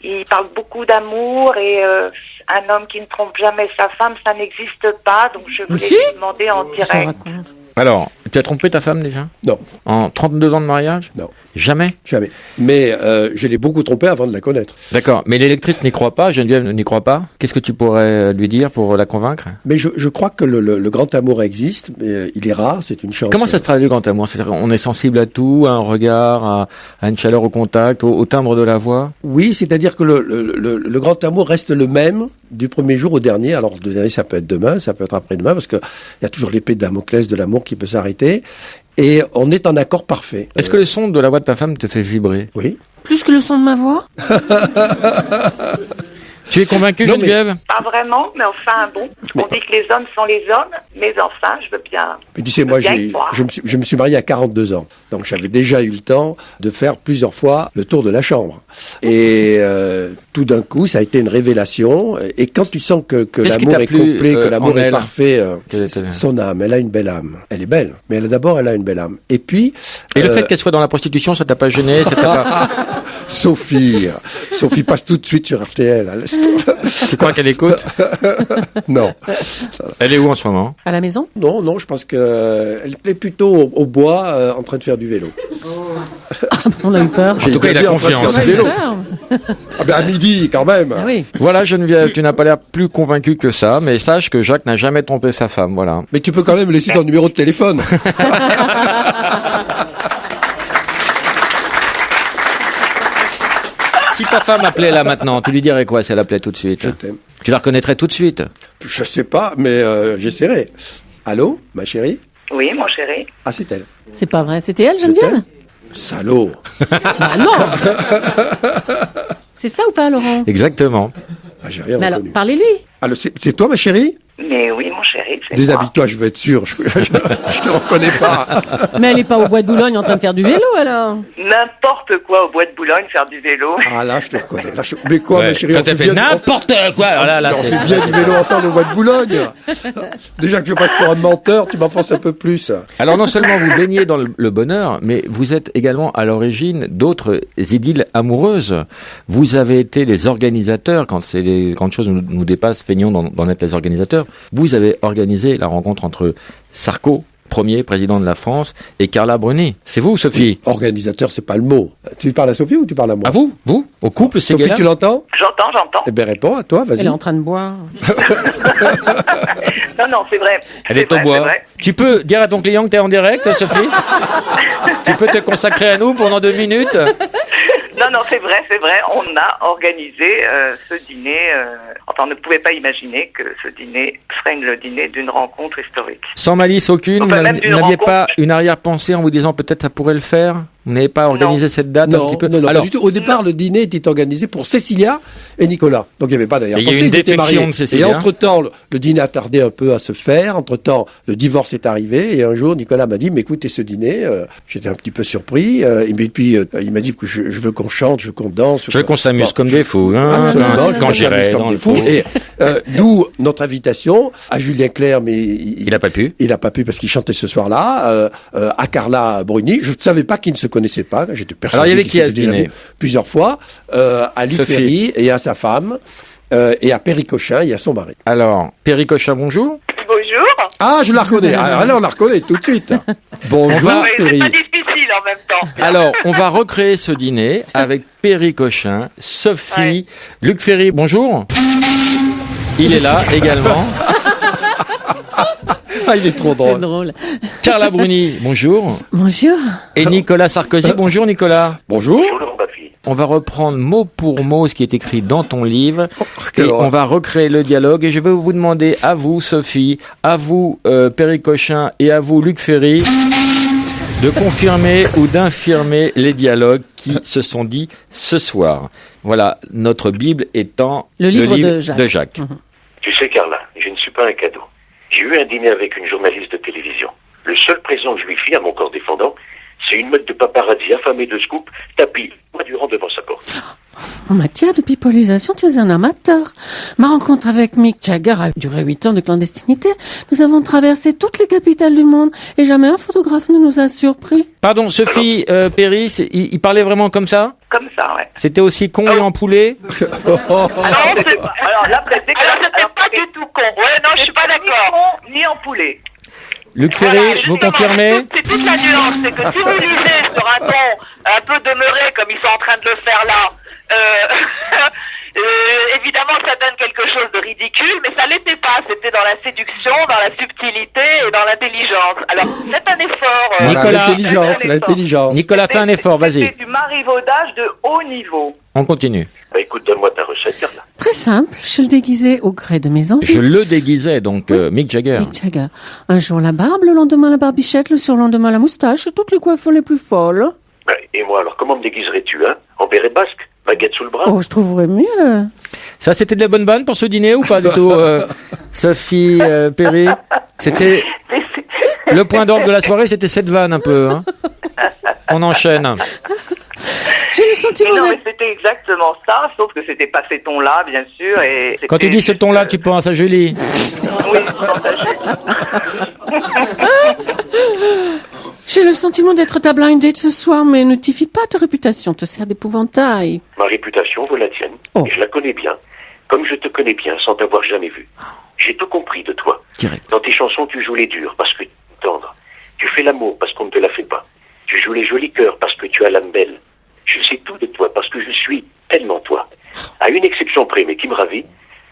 il parle beaucoup d'amour et un homme qui ne trompe jamais sa femme, ça n'existe pas. Donc je voulais lui demander en direct. Alors, tu as trompé ta femme déjà? Non. En 32 ans de mariage? Non. Jamais? Jamais. Mais je l'ai beaucoup trompé avant de la connaître. D'accord. Mais l'électrice n'y croit pas, Geneviève n'y croit pas. Qu'est-ce que tu pourrais lui dire pour la convaincre? Mais je crois que le grand amour existe, mais il est rare, c'est une chance. Comment ça se traduit le grand amour? C'est-à-dire on est sensible à tout, à un regard, à une chaleur au contact, au timbre de la voix? Oui, c'est-à-dire que le grand amour reste le même du premier jour au dernier. Alors le dernier, ça peut être demain, ça peut être après-demain, parce que il y a toujours l'épée de Damoclès de l'amour qui peut s'arrêter. Et on est en accord parfait. Est-ce que le son de la voix de ta femme te fait vibrer? Oui. Plus que le son de ma voix? Tu es convaincu, Geneviève? Pas vraiment, mais enfin bon. On dit que les hommes sont les hommes, mais enfin, je veux bien. Mais tu sais, moi, je me suis marié à 42 ans. Donc j'avais déjà eu le temps de faire plusieurs fois le tour de la chambre. Et tout d'un coup, ça a été une révélation. Et quand tu sens que l'amour est complet, que l'amour est parfait, son âme, elle a une belle âme. Elle est belle, mais d'abord, elle a une belle âme. Et puis... Et le fait qu'elle soit dans la prostitution, ça t'a pas gêné? Ça t'a pas... Sophie passe tout de suite sur RTL. Tu crois qu'elle écoute? Non. Elle est où en ce moment? À la maison? Non, je pense qu'elle est plutôt au bois, en train de faire du vélo. On a eu peur. En tout cas, il a confiance. Ah ben à midi, quand même. Ah oui. Voilà, Geneviève, tu n'as pas l'air plus convaincu que ça, mais sache que Jacques n'a jamais trompé sa femme, voilà. Mais tu peux quand même laisser ton numéro de téléphone. Si ta femme appelait là maintenant, tu lui dirais quoi si elle appelait tout de suite? Je t'aime. Tu la reconnaîtrais tout de suite? Je sais pas, mais j'essaierai. Allô, ma chérie? Oui, mon chéri. Ah, c'est elle. C'est pas vrai, c'était elle, Geneviève? Salaud. Bah non. C'est ça ou pas, Laurent? Exactement. Ah, j'ai rien Mais alors, reconnu. parlez-lui. Allô, c'est toi, ma chérie? Mais oui, mon chéri, c'est Déshabille-toi, je veux être sûr. Je te reconnais pas. Mais elle est pas au bois de Boulogne en train de faire du vélo, alors? N'importe quoi au bois de Boulogne, faire du vélo. Ah là, je te reconnais. Là, mais quoi, ma chérie? Quand elle fait n'importe quoi, alors là, on c'est... fait bien du vélo ensemble au bois de Boulogne. Déjà que je passe pour un menteur, tu m'enfonces un peu plus. Alors non seulement vous baignez dans le bonheur, mais vous êtes également à l'origine d'autres idylles amoureuses. Vous avez été les organisateurs, quand les grandes choses nous dépassent, feignons d'en être les organisateurs. Vous avez organisé la rencontre entre Sarko, premier président de la France, et Carla Bruni. C'est vous, Sophie? Organisateur, c'est pas le mot. Tu parles à Sophie ou tu parles à moi? À vous? Au couple Sophie, Séguéla? tu l'entends? J'entends. Eh ben, réponds à toi, vas-y. Elle est en train de boire. Non, c'est vrai. Elle est au bois. Tu peux dire à ton client que tu es en direct, Sophie? Tu peux te consacrer à nous pendant 2 minutes? Non, c'est vrai. On a organisé ce dîner. Enfin, on ne pouvait pas imaginer que ce dîner serait le dîner d'une rencontre historique. Sans malice aucune, Enfin, vous n'aviez rencontre. pas une arrière-pensée en vous disant peut-être ça pourrait le faire? Vous n'avez pas organisé cette date un petit peu? Non, Alors, pas du tout. Au départ, le dîner était organisé pour Cécilia et Nicolas. Donc il n'y avait pas d'ailleurs. il y a eu une défection de Cécilia. Et entre-temps, le dîner a tardé un peu à se faire. Entre-temps, le divorce est arrivé. Et un jour, Nicolas m'a dit, mais écoutez ce dîner, j'étais un petit peu surpris. Et puis, il m'a dit que je veux qu'on chante, je veux qu'on danse. je veux qu'on s'amuse comme des fous. Absolument, Quand j'irai dans comme le des fous. fou. Et d'où notre invitation à Julien Clerc, mais Il n'a pas pu. Il n'a pas pu parce qu'il chantait ce soir-là. À Carla Bruni. Je ne savais pas qu'ils ne se connaissaient pas. J'étais persuadé. Alors, il y avait qu'ils qui à ce s'étaient déjà dîner? vus plusieurs fois. À Luc Sophie. Ferry et à sa femme. Et à Perry Cochin et à son mari. Alors, Perry Cochin, bonjour. Bonjour. Ah, je la reconnais. Alors là, on la reconnaît tout de suite. Bonjour, Oui, c'est Perry. pas difficile en même temps. Alors, on va recréer ce dîner avec Perry Cochin, Sophie, Luc Ferry, bonjour. Il est là également. Ah, il est trop C'est drôle. drôle. Carla Bruni, bonjour. Bonjour. Et Nicolas Sarkozy, bonjour Nicolas. Bonjour. On va reprendre mot pour mot ce qui est écrit dans ton livre et on va recréer le dialogue. Et je vais vous demander à vous, Sophie, à vous, Perry Cochin et à vous, Luc Ferry, de confirmer ou d'infirmer les dialogues qui se sont dits ce soir. Voilà, notre Bible étant le livre de Jacques. Tu sais, Carla, je ne suis pas un cadeau. J'ai eu un dîner avec une journaliste de télévision. Le seul présent que je lui fis à mon corps défendant, c'est une meute de paparazzi affamée de scoop, tapis, mois durant devant sa porte. En matière de pipolisation, tu es un amateur. Ma rencontre avec Mick Jagger a duré 8 ans de clandestinité. Nous avons traversé toutes les capitales du monde et jamais un photographe ne nous a surpris. Pardon, Sophie, Perry, il parlait vraiment comme ça ? Comme ça, ouais. C'était aussi con et empoulet ? Alors là, c'était pas du tout con. Ouais, non, je suis pas d'accord. Ni en poulet. Luc Ferry, vous confirmez ? C'est toute la nuance, c'est que si vous lisez sur un ton un peu demeuré comme ils sont en train de le faire là, évidemment ça donne quelque chose de ridicule, mais ça l'était pas. C'était dans la séduction, dans la subtilité et dans l'intelligence. Alors faites un effort. Nicolas, l'intelligence. Nicolas, fais un effort, vas-y. C'est du marivaudage de haut niveau. On continue. Bah écoute, donne-moi ta recette, Carla. Très simple, je le déguisais au gré de mes envies. Je le déguisais, donc Mick Jagger. Mick Jagger. Un jour la barbe, le lendemain la barbichette, le surlendemain la moustache, toutes les coiffures les plus folles. Bah, et moi, alors comment me déguiserais-tu, hein ? En béret basque ? Baguette sous le bras ? Oh, je trouverais mieux. Ça, c'était de la bonne vanne pour ce dîner ou pas du tout, Sophie, Perry ? C'était le point d'orgue de la soirée, c'était cette vanne un peu. Hein. On enchaîne. J'ai le sentiment non, mais c'était exactement ça, sauf que c'était pas ces tons-là, bien sûr. Et quand tu dis ce ton-là, tu penses à Julie. Oui, je pense à Julie. J'ai le sentiment d'être ta blind date ce soir, mais ne t'y fie pas, ta réputation te sert d'épouvantail. Ma réputation vaut la tienne, et je la connais bien, comme je te connais bien, sans t'avoir jamais vu. J'ai tout compris de toi. Direct. Dans tes chansons, tu joues les durs parce que tu es tendre. Tu fais l'amour parce qu'on ne te la fait pas. Tu joues les jolis cœurs parce que tu as l'âme belle. Je sais tout de toi parce que je suis tellement toi. À une exception près, mais qui me ravit,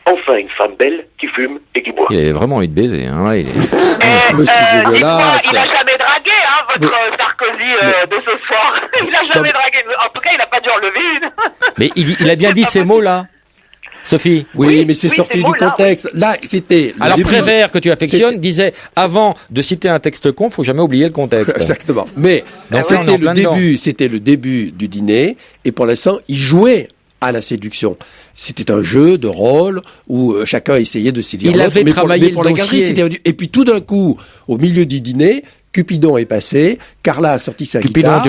enfin une femme belle qui fume et qui boit. Il avait vraiment envie de baiser. Hein, là, il est... il a jamais dragué, hein, votre Sarkozy de ce soir. Il a jamais dragué. En tout cas, il n'a pas dû en lever une. Mais il a bien dit ces mots-là. Sophie. Oui, mais c'est sorti du contexte. Là, c'était. Alors Prévert, que tu affectionnes, disait avant de citer un texte con, faut jamais oublier le contexte. Exactement. Mais c'était le début du dîner, et pour l'instant, il jouait à la séduction. C'était un jeu de rôle où chacun essayait de séduire l'autre. Il avait travaillé pour la galerie, et puis tout d'un coup, au milieu du dîner, Cupidon est passé, Carla a sorti sa guitare,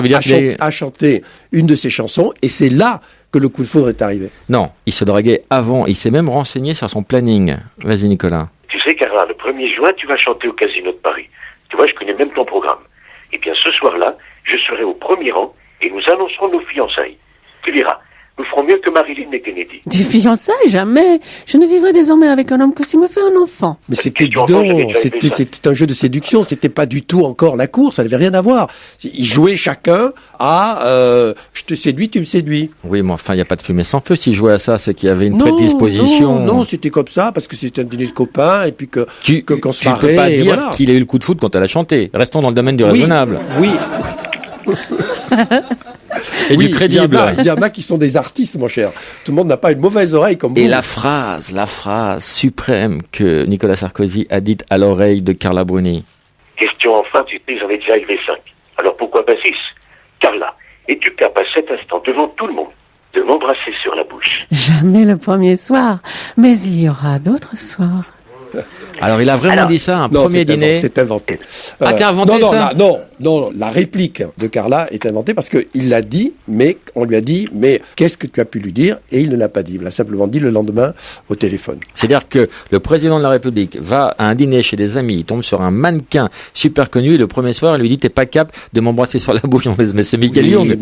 a chanté une de ses chansons, et c'est là que le coup de foudre est arrivé. Non, il se draguait avant. Il s'est même renseigné sur son planning. Vas-y, Nicolas. Tu sais, Carla, le 1er juin, tu vas chanter au Casino de Paris. Tu vois, je connais même ton programme. Eh bien, ce soir-là, je serai au premier rang et nous annoncerons nos fiançailles. Tu verras, nous ferons mieux que Marilyn et Kennedy. Des fiançailles, jamais. Je ne vivrai désormais avec un homme que s'il me fait un enfant. Mais c'était c'était un jeu de séduction. C'était pas du tout encore la course. Ça n'avait rien à voir. Ils jouaient chacun à je te séduis, tu me séduis. Oui, mais enfin, il n'y a pas de fumée sans feu. S'ils jouaient à ça, c'est qu'il y avait une prédisposition. Non, c'était comme ça parce que c'était un dîner de copains et puis qu'on se marrait. Tu peux pas dire qu'il a eu le coup de foudre quand elle a chanté. Restons dans le domaine du raisonnable. Oui. Et du crédible. Il y en a qui sont des artistes, mon cher. Tout le monde n'a pas une mauvaise oreille comme vous. Et la phrase suprême que Nicolas Sarkozy a dite à l'oreille de Carla Bruni. Question enfin, tu sais, j'en ai déjà élevé 5. Alors pourquoi pas 6 ? Carla, es-tu capable à cet instant, devant tout le monde, de m'embrasser sur la bouche ? Jamais le premier soir, mais il y aura d'autres soirs. Alors il a vraiment dit ça, premier dîner. C'est inventé. Ah, t'as inventé ça ? Non, la réplique de Carla est inventée parce qu'il l'a dit, mais on lui a dit, mais qu'est-ce que tu as pu lui dire ? Et il ne l'a pas dit. Il l'a simplement dit le lendemain au téléphone. C'est-à-dire que le président de la République va à un dîner chez des amis, il tombe sur un mannequin super connu, et le premier soir, il lui dit, t'es pas capable de m'embrasser sur la bouche. Mais c'est Michael Young.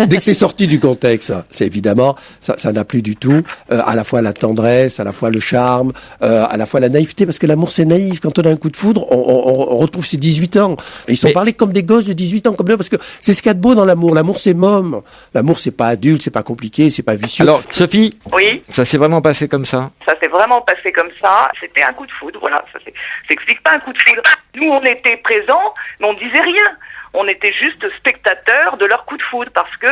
Dès que c'est sorti du contexte, c'est évidemment, ça n'a plus du tout, à la fois la tendresse, à la fois le charme, à la fois la naïveté, parce que l'amour c'est naïf. Quand on a un coup de foudre, on retrouve ses 18 ans. Et ils sont parlé comme comme des gosses de 18 ans, comme là, parce que c'est ce qu'il y a de beau dans l'amour. L'amour, c'est môme. L'amour, c'est pas adulte, c'est pas compliqué, c'est pas vicieux. Alors, Sophie, Oui, ça s'est vraiment passé comme ça? ça s'est vraiment passé comme ça. C'était un coup de foudre, voilà. Ça s'explique pas un coup de foudre. Nous, on était présents, mais on disait rien. On était juste spectateurs de leur coup de foudre parce que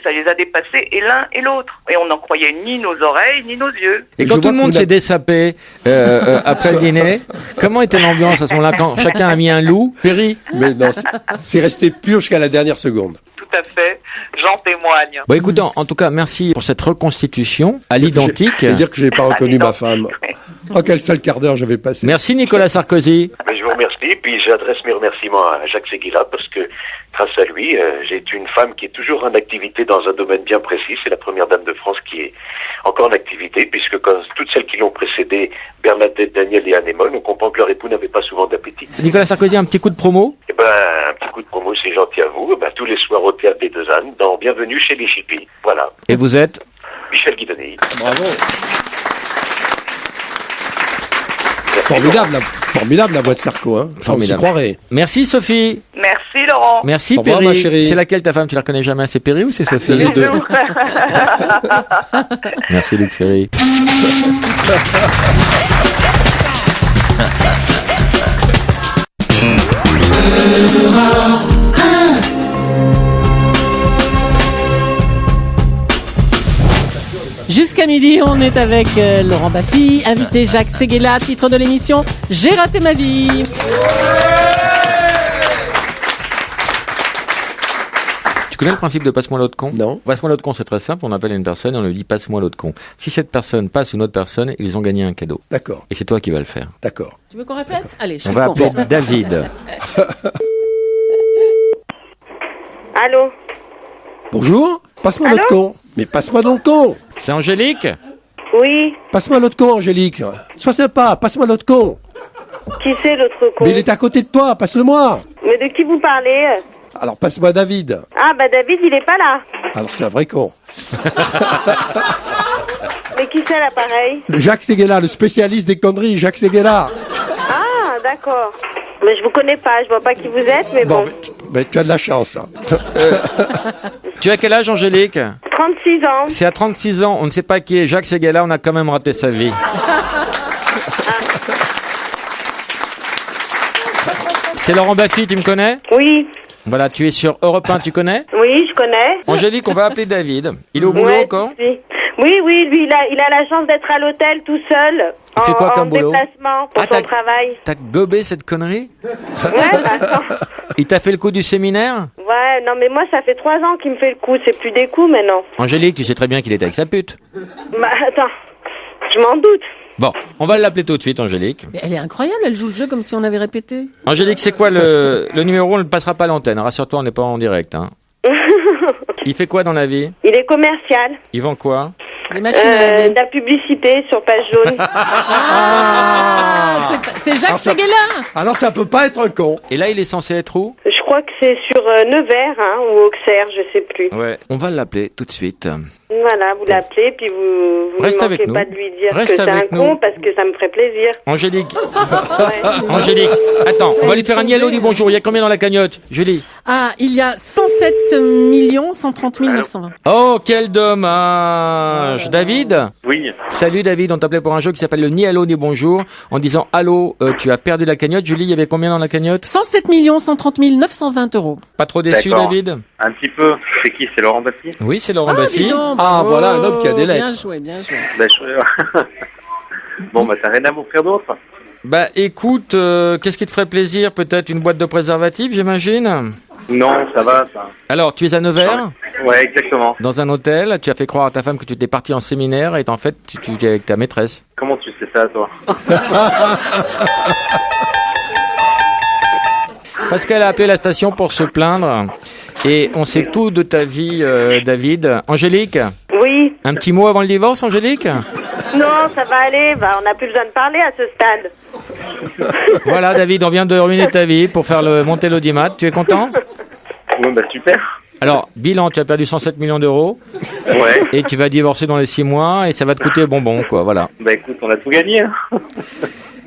ça les a dépassés et l'un et l'autre. Et on n'en croyait ni nos oreilles ni nos yeux. Et quand tout le monde s'est dessapé après le dîner, comment était l'ambiance à ce moment-là quand chacun a mis un loup? Perry? Mais non, c'est resté pur jusqu'à la dernière seconde. Tout à fait, j'en témoigne. Bon, écoute, en tout cas, merci pour cette reconstitution à l'identique. Et dire que j'ai pas reconnu ma femme. Oh, quel sale quart d'heure j'avais passé. Merci Nicolas Sarkozy. Je vous remercie, puis j'adresse mes remerciements à Jacques Seguela parce que grâce à lui, j'ai une femme qui est toujours en activité dans un domaine bien précis. C'est la première dame de France qui est encore en activité, puisque comme toutes celles qui l'ont précédée, Bernadette, Daniel et Anémone, on comprend que leur époux n'avait pas souvent d'appétit. Nicolas Sarkozy, un petit coup de promo? Eh ben, un petit coup de promo, c'est gentil à vous. Eh ben, tous les soirs au Théâtre des Deux Ânes, dans Bienvenue chez les Chippies. Voilà. Et vous êtes? Michel Guidonnet. Bravo. Formidable la voix de Sarko, hein. On s'y croirait. Merci Sophie. Merci Laurent. Merci Au revoir, Perry. ma chérie. C'est laquelle ta femme? Tu la reconnais jamais? C'est Perry ou c'est Sophie? Les deux. Merci Luc Ferry. Jusqu'à midi, on est avec Laurent Baffy, invité Jacques Seguela, titre de l'émission « J'ai raté ma vie ». Tu connais le principe de passe-moi l'autre con? Non. Passe-moi l'autre con, c'est très simple. On appelle une personne et on lui dit passe-moi l'autre con. Si cette personne passe une autre personne, ils ont gagné un cadeau. D'accord. Et c'est toi qui vas le faire. D'accord. Tu veux qu'on répète? Allez, je On suis va con. appeler David. Allô? Bonjour. Passe-moi l'autre con. Mais passe-moi donc con. C'est Angélique? Oui, Passe-moi l'autre con, Angélique. Sois sympa. Passe-moi l'autre con. qui c'est l'autre con? Mais il est à côté de toi. Passe-le-moi. Mais de qui vous parlez? Alors passe-moi David. Ah bah David, il est pas là. Alors c'est un vrai con. Mais qui c'est l'appareil? Jacques Seguela, le spécialiste des conneries. Jacques Seguela. Ah, d'accord. Mais je vous connais pas, je vois pas qui vous êtes, mais bon. Mais tu as de la chance. Hein. Tu as quel âge, Angélique? 36 ans. C'est à 36 ans. On ne sait pas qui est Jacques Seguela. On a quand même raté sa vie. C'est Laurent Baffy, tu me connais? Oui. Voilà, tu es sur Europe 1, tu connais? Oui, je connais. Angélique, on va appeler David. Il est au boulot Ouais, encore? Oui, lui, il a la chance d'être à l'hôtel tout seul. Il fait quoi comme boulot? Déplacement pour son travail. T'as gobé cette connerie? Ouais, bah attends. Il t'a fait le coup du séminaire? Ouais, non mais moi ça fait 3 ans qu'il me fait le coup, c'est plus des coups maintenant. Angélique, tu sais très bien qu'il est avec sa pute. Bah attends, je m'en doute. Bon, on va l'appeler tout de suite, Angélique. Mais elle est incroyable, elle joue le jeu comme si on avait répété. Angélique, c'est quoi le numéro? On ne le passera pas à l'antenne. Rassure-toi, on n'est pas en direct. Hein. Il fait quoi dans la vie? Il est commercial. Il vend quoi? Des machines à laver. De la publicité sur page jaune. C'est Jacques Seguela. Alors ça peut pas être un con. Et là, il est censé être où? Je crois que c'est sur Nevers ou Auxerre, je sais plus. Ouais, on va l'appeler tout de suite. Voilà, vous l'appelez, puis vous Reste ne avec manquez nous. pas de lui dire Reste que c'est un avec con, nous. parce que ça me ferait plaisir. Angélique. Angélique, attends, on va lui faire un Niello du bonjour. Il y a combien dans la cagnotte, Julie? Ah, il y a 107 130 920. Oh, quel dommage. David? Oui. Salut David, on t'appelait pour un jeu qui s'appelle le Ni Allô ni Bonjour. En disant allô, tu as perdu la cagnotte. Julie, il y avait combien dans la cagnotte? 107 130 920 euros. Pas trop déçu, D'accord. David? Un petit peu. C'est qui? C'est Laurent Baffy? Oui, c'est Laurent Baffy. dis donc, Ah, bravo. voilà un homme qui a des lettres. Bien joué, bien joué. Ben, bon, bah, t'as rien à m'offrir d'autre? Bah écoute, qu'est-ce qui te ferait plaisir? Peut-être une boîte de préservatifs, j'imagine? Non, ça va, ça. Alors, tu es à Nevers? Ouais, exactement. Dans un hôtel, tu as fait croire à ta femme que tu étais parti en séminaire et en fait, tu es avec ta maîtresse. Comment tu sais ça, toi? Parce qu'elle a appelé la station pour se plaindre et on sait tout de ta vie, David. Angélique? Oui. Un petit mot avant le divorce, Angélique? Non, ça va aller, bah, on n'a plus besoin de parler à ce stade. Voilà, David, on vient de ruiner ta vie pour faire monter l'audimat. Tu es content? Ouais, bah, super. Alors, bilan, tu as perdu 107 millions d'euros. Ouais. Et tu vas divorcer dans les 6 mois et ça va te coûter bonbon, quoi, voilà. Bah, écoute, on a tout gagné, hein.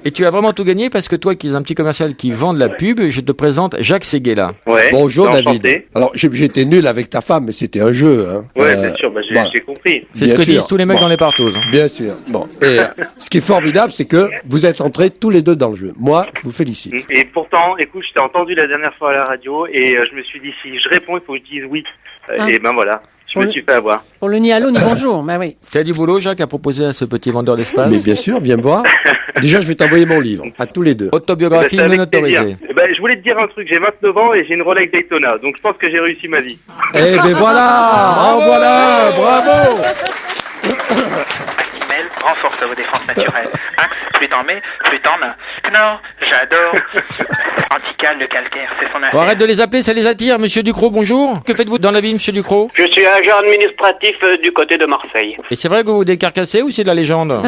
Et tu as vraiment tout gagné parce que toi qui es un petit commercial qui vend de la pub, je te présente Jacques Séguéla. Ouais. Bonjour David. Enchanté. Alors j'étais nul avec ta femme, mais c'était un jeu. Hein. Ouais, bien sûr, j'ai compris. C'est ce que disent tous les mecs dans les partous. Hein. Bien sûr. Bon. Et ce qui est formidable, c'est que vous êtes entrés tous les deux dans le jeu. Moi, je vous félicite. Et pourtant, écoute, je t'ai entendu la dernière fois à la radio et je me suis dit, si je réponds, il faut que je dise oui. Et ben voilà, je me suis fait avoir. Pour le ni allô ni bonjour, bah oui. T'as du boulot, Jacques, à proposer à ce petit vendeur d'espace? Mais bien sûr, viens me voir. Déjà, je vais t'envoyer mon livre, à tous les deux. Autobiographie C'est avec non autorisée. je voulais te dire un truc, j'ai 29 ans et j'ai une Rolex Daytona, donc je pense que j'ai réussi ma vie. Eh ben voilà, en voilà, bravo. Renforce vos défenses naturelles. Axe, fluide en mai, fluide en main. Knorr, j'adore. Antical, le calcaire, c'est son affaire. Bon, arrête de les appeler, ça les attire. Monsieur Ducrot, bonjour. Que faites-vous dans la vie, monsieur Ducrot? Je suis agent administratif du côté de Marseille. Et c'est vrai que vous vous décarcassez ou c'est de la légende?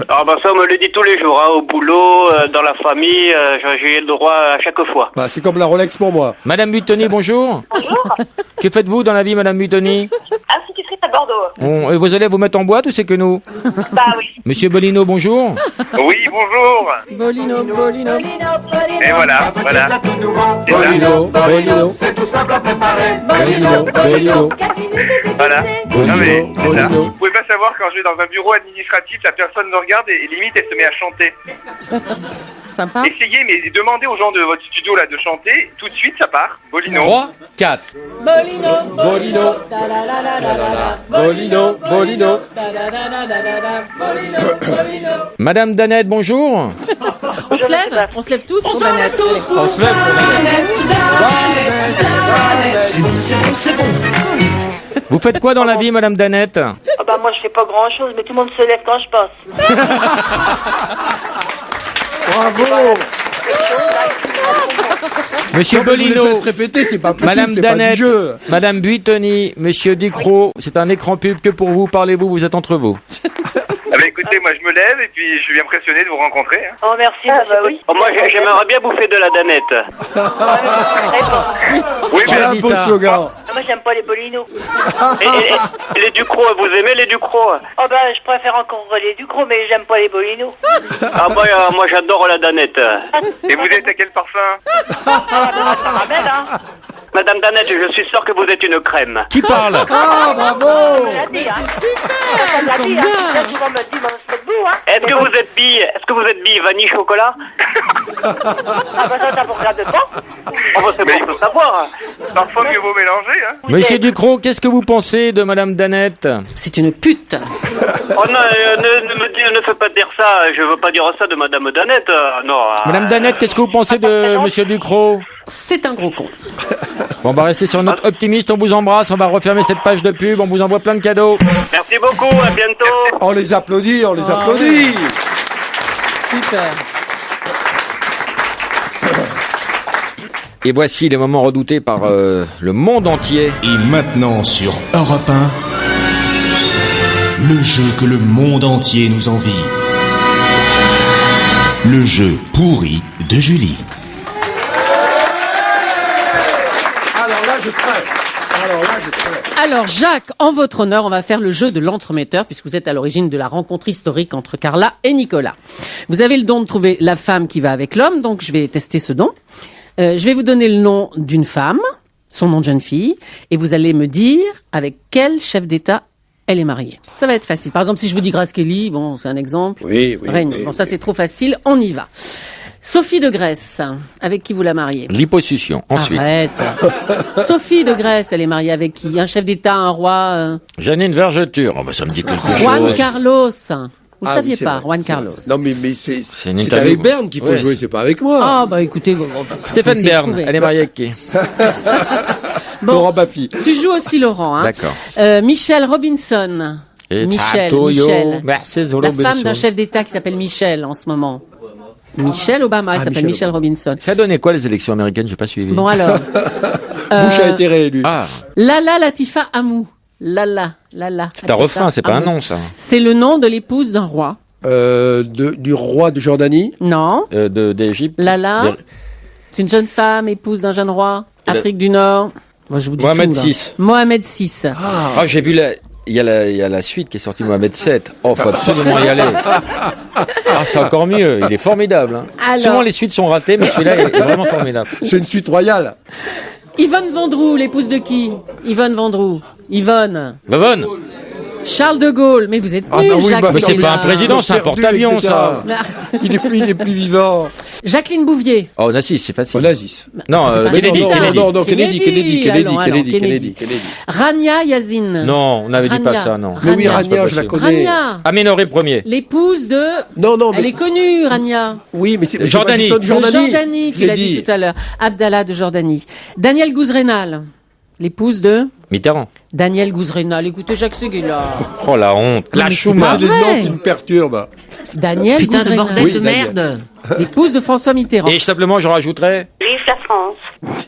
Ah bah ça on me le dit tous les jours, hein, au boulot, dans la famille, j'ai le droit à chaque fois. Bah, c'est comme la Rolex pour moi. Madame Buitoni, bonjour. Bonjour. Que faites-vous dans la vie, madame Buitoni? Institutrice à Bordeaux. Et vous allez vous mettre en boîte ou c'est que nous? Bah oui. Monsieur Bolino, bonjour. Oui, bonjour. Bolino. Et voilà. Bolino. C'est tout simple à préparer. Bolino. Voilà. Non mais, c'est ça. Bolino. Vous pouvez pas savoir, quand je vais dans un bureau administratif, la personne me regarde et limite elle se met à chanter. Sympa. Essayez, mais demandez aux gens de votre studio là de chanter, tout de suite ça part. Bolino. 3, 4. Bolino. Bolino. Madame Danette, bonjour. On se lève tous pour Danette. Allez. On se lève. Vous faites quoi dans la vie, madame Danette? Ah bah moi je fais pas grand chose, mais tout le monde se lève quand je passe. Bravo. Monsieur Bolino, Vous répéter, c'est pas possible, madame c'est pas du Danette, jeu. madame Buitoni, monsieur Ducrot, c'est un écran pub que pour vous. Parlez-vous, vous êtes entre vous. Ah bah écoutez, moi je me lève et puis je suis impressionné de vous rencontrer. Hein. Oh merci, bah oui. Oh, moi j'aimerais bien bouffer de la danette. Oui, C'est mais un dit beau ça. slogan. Moi j'aime pas les bolinos. Et les Ducrot, vous aimez les Ducrot? Oh bah je préfère encore les Ducrot, mais j'aime pas les bolinos. Ah moi j'adore la danette. et vous êtes à quel parfum? Ça ramène, hein. Madame Danette, je suis sûr que vous êtes une crème. Qui parle? Ah, bravo. On l'a dit, hein. On l'a dit, hein. Là, souvent on me dit, mais on se met debout, hein. Est-ce que vous êtes bille vanille chocolat? Ah bah ça, t'as pour regarder de pas. Oh bah c'est bon, faut savoir. Parfois mieux vaut mélanger. Hein. Monsieur Ducrot, qu'est-ce que vous pensez de madame Danette? C'est une pute. Oh non, ne fais pas dire ça. Je veux pas dire ça de Madame Danette. Non. Madame Danette, qu'est-ce que vous pensez de monsieur Ducrot? C'est un gros con. Bon, on va rester sur une note optimiste, on vous embrasse, on va refermer cette page de pub, on vous envoie plein de cadeaux. Merci beaucoup, à bientôt. On les applaudit, on les applaudit. Super. Et voici les moments redoutés par le monde entier. Et maintenant sur Europe 1, le jeu que le monde entier nous envie. Le jeu pourri de Julie. Alors là, je crains. Alors Jacques, en votre honneur, on va faire le jeu de l'entremetteur puisque vous êtes à l'origine de la rencontre historique entre Carla et Nicolas. Vous avez le don de trouver la femme qui va avec l'homme, donc je vais tester ce don. Je vais vous donner le nom d'une femme, son nom de jeune fille, et vous allez me dire avec quel chef d'État elle est mariée. Ça va être facile. Par exemple, si je vous dis Grace Kelly, bon, c'est un exemple. Oui. Règne. Bon, ça c'est trop facile, on y va. Sophie de Grèce, avec qui vous la mariez? Liposuction, ensuite. Arrête. Sophie de Grèce, elle est mariée avec qui? Un chef d'État, un roi? Janine Vergeture, oh, bah, ça me dit quelque chose. Juan Carlos. Vous ne saviez oui, c'est pas, vrai, Juan Carlos. Non, mais c'est une interview. avec Berne qu'il faut jouer, c'est pas avec moi. Ah, bah écoutez, Stéphane Bern, elle est mariée avec qui? Bon, Laurent Baffy. tu joues aussi Laurent, hein. D'accord. Michel Robinson. Et Michel. La femme d'un chef d'État qui s'appelle Michel en ce moment. Michelle Obama, elle s'appelle Michelle Robinson. Ça a donné quoi les élections américaines? J'ai pas suivi. Bon alors. Bush a été réélu. Ah. Lala Latifa Amou. Lala. C'est un refrain, c'est pas un nom, ça. C'est le nom de l'épouse d'un roi. Du roi de Jordanie? Non. D'Égypte. Lala. C'est une jeune femme, épouse d'un jeune roi. Afrique du Nord. Moi, je vous dis Mohamed tout, là. VI. Mohamed VI. Ah, j'ai vu il y a la suite qui est sortie, Mohamed VII. Oh, faut absolument y aller. Ah, c'est encore mieux. Il est formidable. Hein. Alors... Souvent, les suites sont ratées, mais celui-là est vraiment formidable. C'est une suite royale. Yvonne Vendroux, l'épouse de qui? Yvonne Vendroux. Yvonne. Yvonne. Charles de Gaulle, mais vous êtes nul, oui, Jacques. Mais c'est pas un président, c'est un porte-avions, ça. Il est plus vivant. Jacqueline Bouvier. Oh, Onassis, c'est facile. Onassis. Non, Kennedy. Kennedy. Rania Yazine. Non, on n'avait dit pas ça, non. Mais oui, Rania, je la connais. Rania. Aménoré Ier. L'épouse de... Non, Elle est connue, Rania. Oui, mais c'est... Jordanie. De Jordanie, tu l'as dit tout à l'heure. Abdallah de Jordanie. Daniel Gouzrenal. L'épouse de... Mitterrand. Daniel Gouzrenal. Écoutez, Jacques Seguela. Oh, la honte. La Chouma. C'est des noms qui me perturbent. Daniel Putain de Gouzrenal. bordel de merde. L'épouse de François Mitterrand. Et simplement, je rajouterais... Vive la France.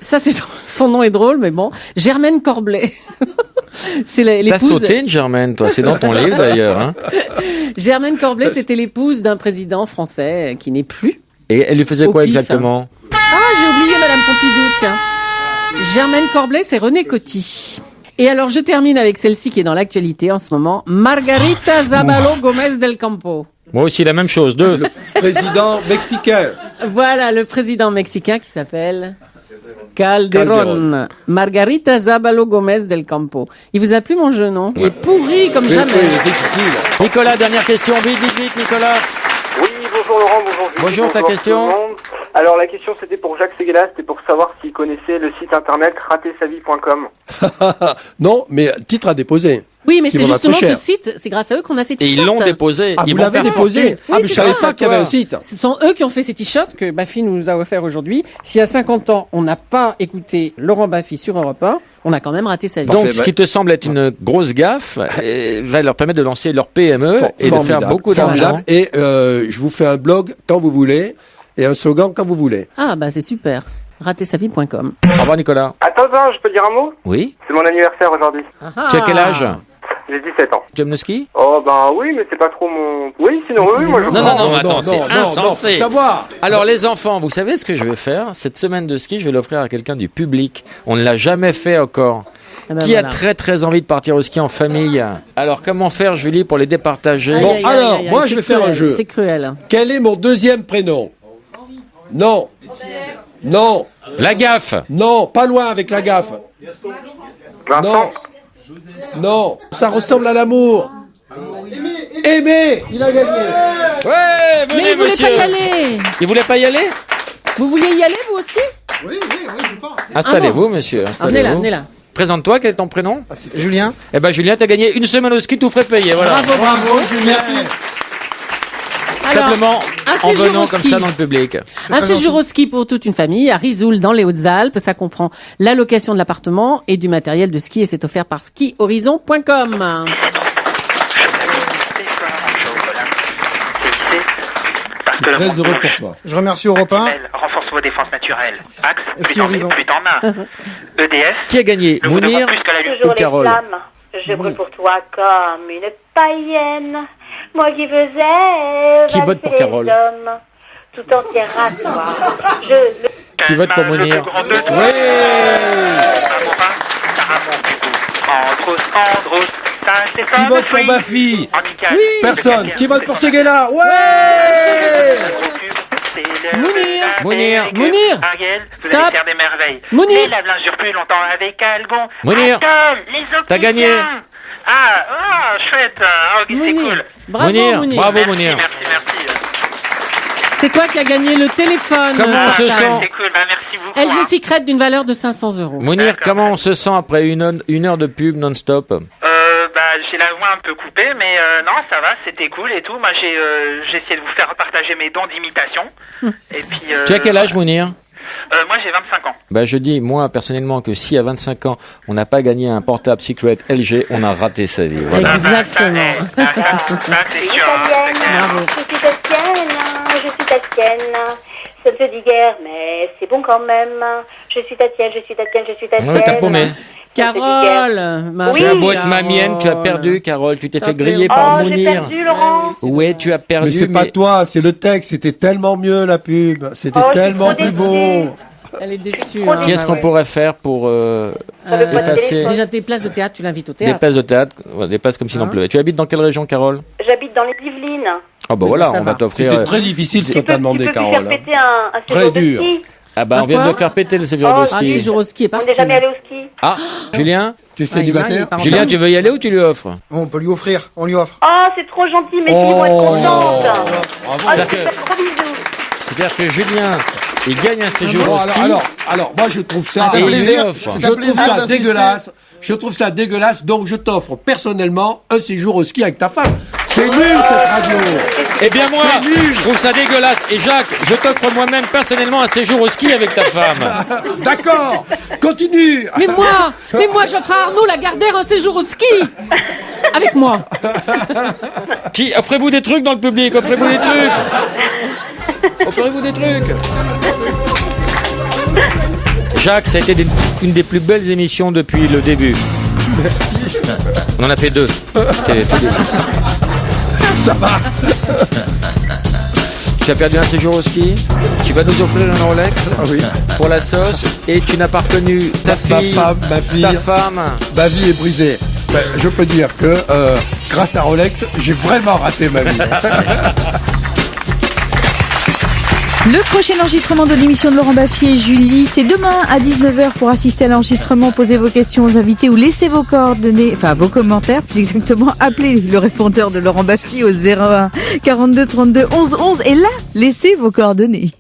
Ça, son nom est drôle, mais bon. Germaine Corblay. C'est l'épouse... T'as sauté une Germaine, toi. C'est dans ton livre, d'ailleurs. Hein. Germaine Corblay, c'était l'épouse d'un président français qui n'est plus. Et elle lui faisait quoi exactement? Ah, j'ai oublié Madame Pompidou, tiens. Germaine Corblay, c'est René Coty. Et alors, je termine avec celle-ci qui est dans l'actualité en ce moment. Margarita Zabalo Gómez del Campo. Moi aussi, la même chose. Le président mexicain. Voilà, le président mexicain qui s'appelle... Calderón. Margarita Zabalo Gómez del Campo. Il vous a plu mon jeu, non? Il est pourri comme jamais. Difficile. Nicolas, dernière question. Vite, Nicolas. Oui, bonjour Laurent, bonjour Julie. Bonjour, ta question. Alors la question c'était pour Jacques Seguela, c'était pour savoir s'il connaissait le site internet ratesavie.com. Non, mais titre à déposer. Oui, mais c'est justement ce site, c'est grâce à eux qu'on a ces t-shirts. Et ils l'ont déposé. Ah, vous l'avez déposé? Ah, mais je savais pas qu'il y avait un site. Ce sont eux qui ont fait ces t-shirts que Baffy nous a offert aujourd'hui. Si à 50 ans, on n'a pas écouté Laurent Baffy sur Europe 1, on a quand même raté sa vie. Donc, ce qui te semble être une grosse gaffe va leur permettre de lancer leur PME et de faire beaucoup d'argent. Et je vous fais un blog quand vous voulez et un slogan quand vous voulez. Ah, bah c'est super. Ratesavie.com. Au revoir, Nicolas. Attends, je peux dire un mot? Oui. C'est mon anniversaire aujourd'hui. Tu as quel âge? J'ai 17 ans. Tu aimes le ski? Oh, ben oui, mais c'est pas trop mon... Oui, sinon, oui, moi je... Non, attends, c'est insensé. Savoir. Alors, les enfants, vous savez ce que je vais faire? Cette semaine de ski, je vais l'offrir à quelqu'un du public. On ne l'a jamais fait encore. Qui a très envie de partir au ski en famille? Alors, comment faire, Julie, pour les départager? Bon, alors, moi, je vais faire un jeu. C'est cruel. Quel est mon deuxième prénom? Non. Non. La gaffe. Non, pas loin avec la gaffe. Non. Non. Ça ressemble à l'amour. Aimé. Il a gagné. Ouais, venez, Mais il voulait monsieur. pas y aller. Il voulait pas y aller? Vous vouliez y aller, vous, au ski? Oui, je pense. Installez-vous, monsieur. Installez-vous. Venez là. Présente-toi, quel est ton prénom? Julien. Eh ben, Julien, t'as gagné une semaine au ski, tout frais payé, voilà. Bravo. Merci. Simplement, en séjour venant au comme ski. ça dans le public. Un séjour au ski pour toute une famille à Risoul dans les Hautes-Alpes. Ça comprend la location de l'appartement et du matériel de ski et c'est offert par skihorizon.com. Très heureux pour toi. Je remercie Europe 1. Renforce vos défenses naturelles. Axe, Ski Horizon. plus en main. EDF. Qui a gagné? Nous vous devons Mounir plus que la lutte. ou Toujours les Carole? flammes. Je brûle pour toi comme une païenne. Moi qui faisais Qui vote pour valser Carole? les hommes, tout entière à toi. Qui vote pour Mounir? Qui vote pour Baffy? Personne. Qui vote pour Seguela? Ouais. Mounir. Ariel, vous Stop. allez faire des merveilles. Mounir. Mais la blingure plus longtemps avec Algon. Mounir. Attends, les T'as gagné. Chouette. Ok, c'est Mounir. cool. Bravo, Mounir. Bravo, Merci, Mounir. merci. C'est quoi qui a gagné le téléphone? Comment on se Ah, sent? c'est cool, merci beaucoup. LG Secret d'une valeur de 500 €. Mounir, comment on se sent après une heure de pub non-stop? J'ai la voix un peu coupée, mais non, ça va, c'était cool et tout. Moi, j'ai essayé de vous faire partager mes dons d'imitation. Et puis. Tu as quel âge, Mounir? Moi, j'ai 25 ans. Bah, je dis, moi, personnellement, que si à 25 ans, on n'a pas gagné un portable Secret LG, on a raté sa vie. Voilà. Exactement. Italienne, je suis ta tienne. Ça ne se dit guère, mais c'est bon quand même. Je suis ta tienne. Ouais, t'as paumé. Carole, Tu as beau être ma mienne, tu as perdu, Carole. Tu t'es fait griller par j'ai Mounir. perdu, Laurent. Ouais, tu as perdu. Mais c'est pas toi, c'est le texte. C'était tellement mieux la pub. C'était tellement plus beau. Elle est déçue. Qu'est-ce qu'on pourrait faire pour effacer Déjà, tes places de théâtre, tu l'invites au des théâtre. places de théâtre, des places comme s'il en pleuvait. Tu habites dans quelle région, Carole? J'habite dans les Yvelines. Ah bah voilà, on va t'offrir... C'était très difficile ce que t'as demandé, Carole. Tu peux faire péter un Très séjour de dur. ski. Ah bah on vient de le faire péter le séjour de ski. Le séjour au ski est On parti. n'est jamais allé au ski. Ah, Julien? Tu es célibataire? Julien, tu veux y aller ou tu lui offres? On peut lui offrir, on lui offre. Oh, c'est trop gentil, mais ils vont être contentes. C'est-à-dire que Julien, il gagne un séjour au ski. Alors, moi je trouve ça, C'est un plaisir. je trouve ça dégueulasse. Je trouve ça dégueulasse, donc je t'offre personnellement un séjour au ski avec ta femme. C'est nul cette radio. Eh bien moi, je trouve ça dégueulasse. Et Jacques, je t'offre moi-même personnellement un séjour au ski avec ta femme. D'accord, continue. Mais moi, j'offre à Arnaud Lagardère un séjour au ski. Avec moi. Qui, offrez-vous des trucs dans le public, offrez-vous des trucs. Offrez-vous des trucs. Jacques, ça a été une des plus belles émissions depuis le début. Merci. On en a fait 2. Ça va. Tu as perdu un séjour au ski. Tu vas nous offrir un Rolex pour la sauce. Et tu n'as pas reconnu ta fille, ma fille, ta femme. Ma vie est brisée. Ben, je peux dire que grâce à Rolex, j'ai vraiment raté ma vie. Le prochain enregistrement de l'émission de Laurent Baffy et Julie, c'est demain à 19h pour assister à l'enregistrement. Posez vos questions aux invités ou laissez vos coordonnées, enfin vos commentaires, plus exactement, appelez le répondeur de Laurent Baffy au 01 42 32 11 11 et là, laissez vos coordonnées.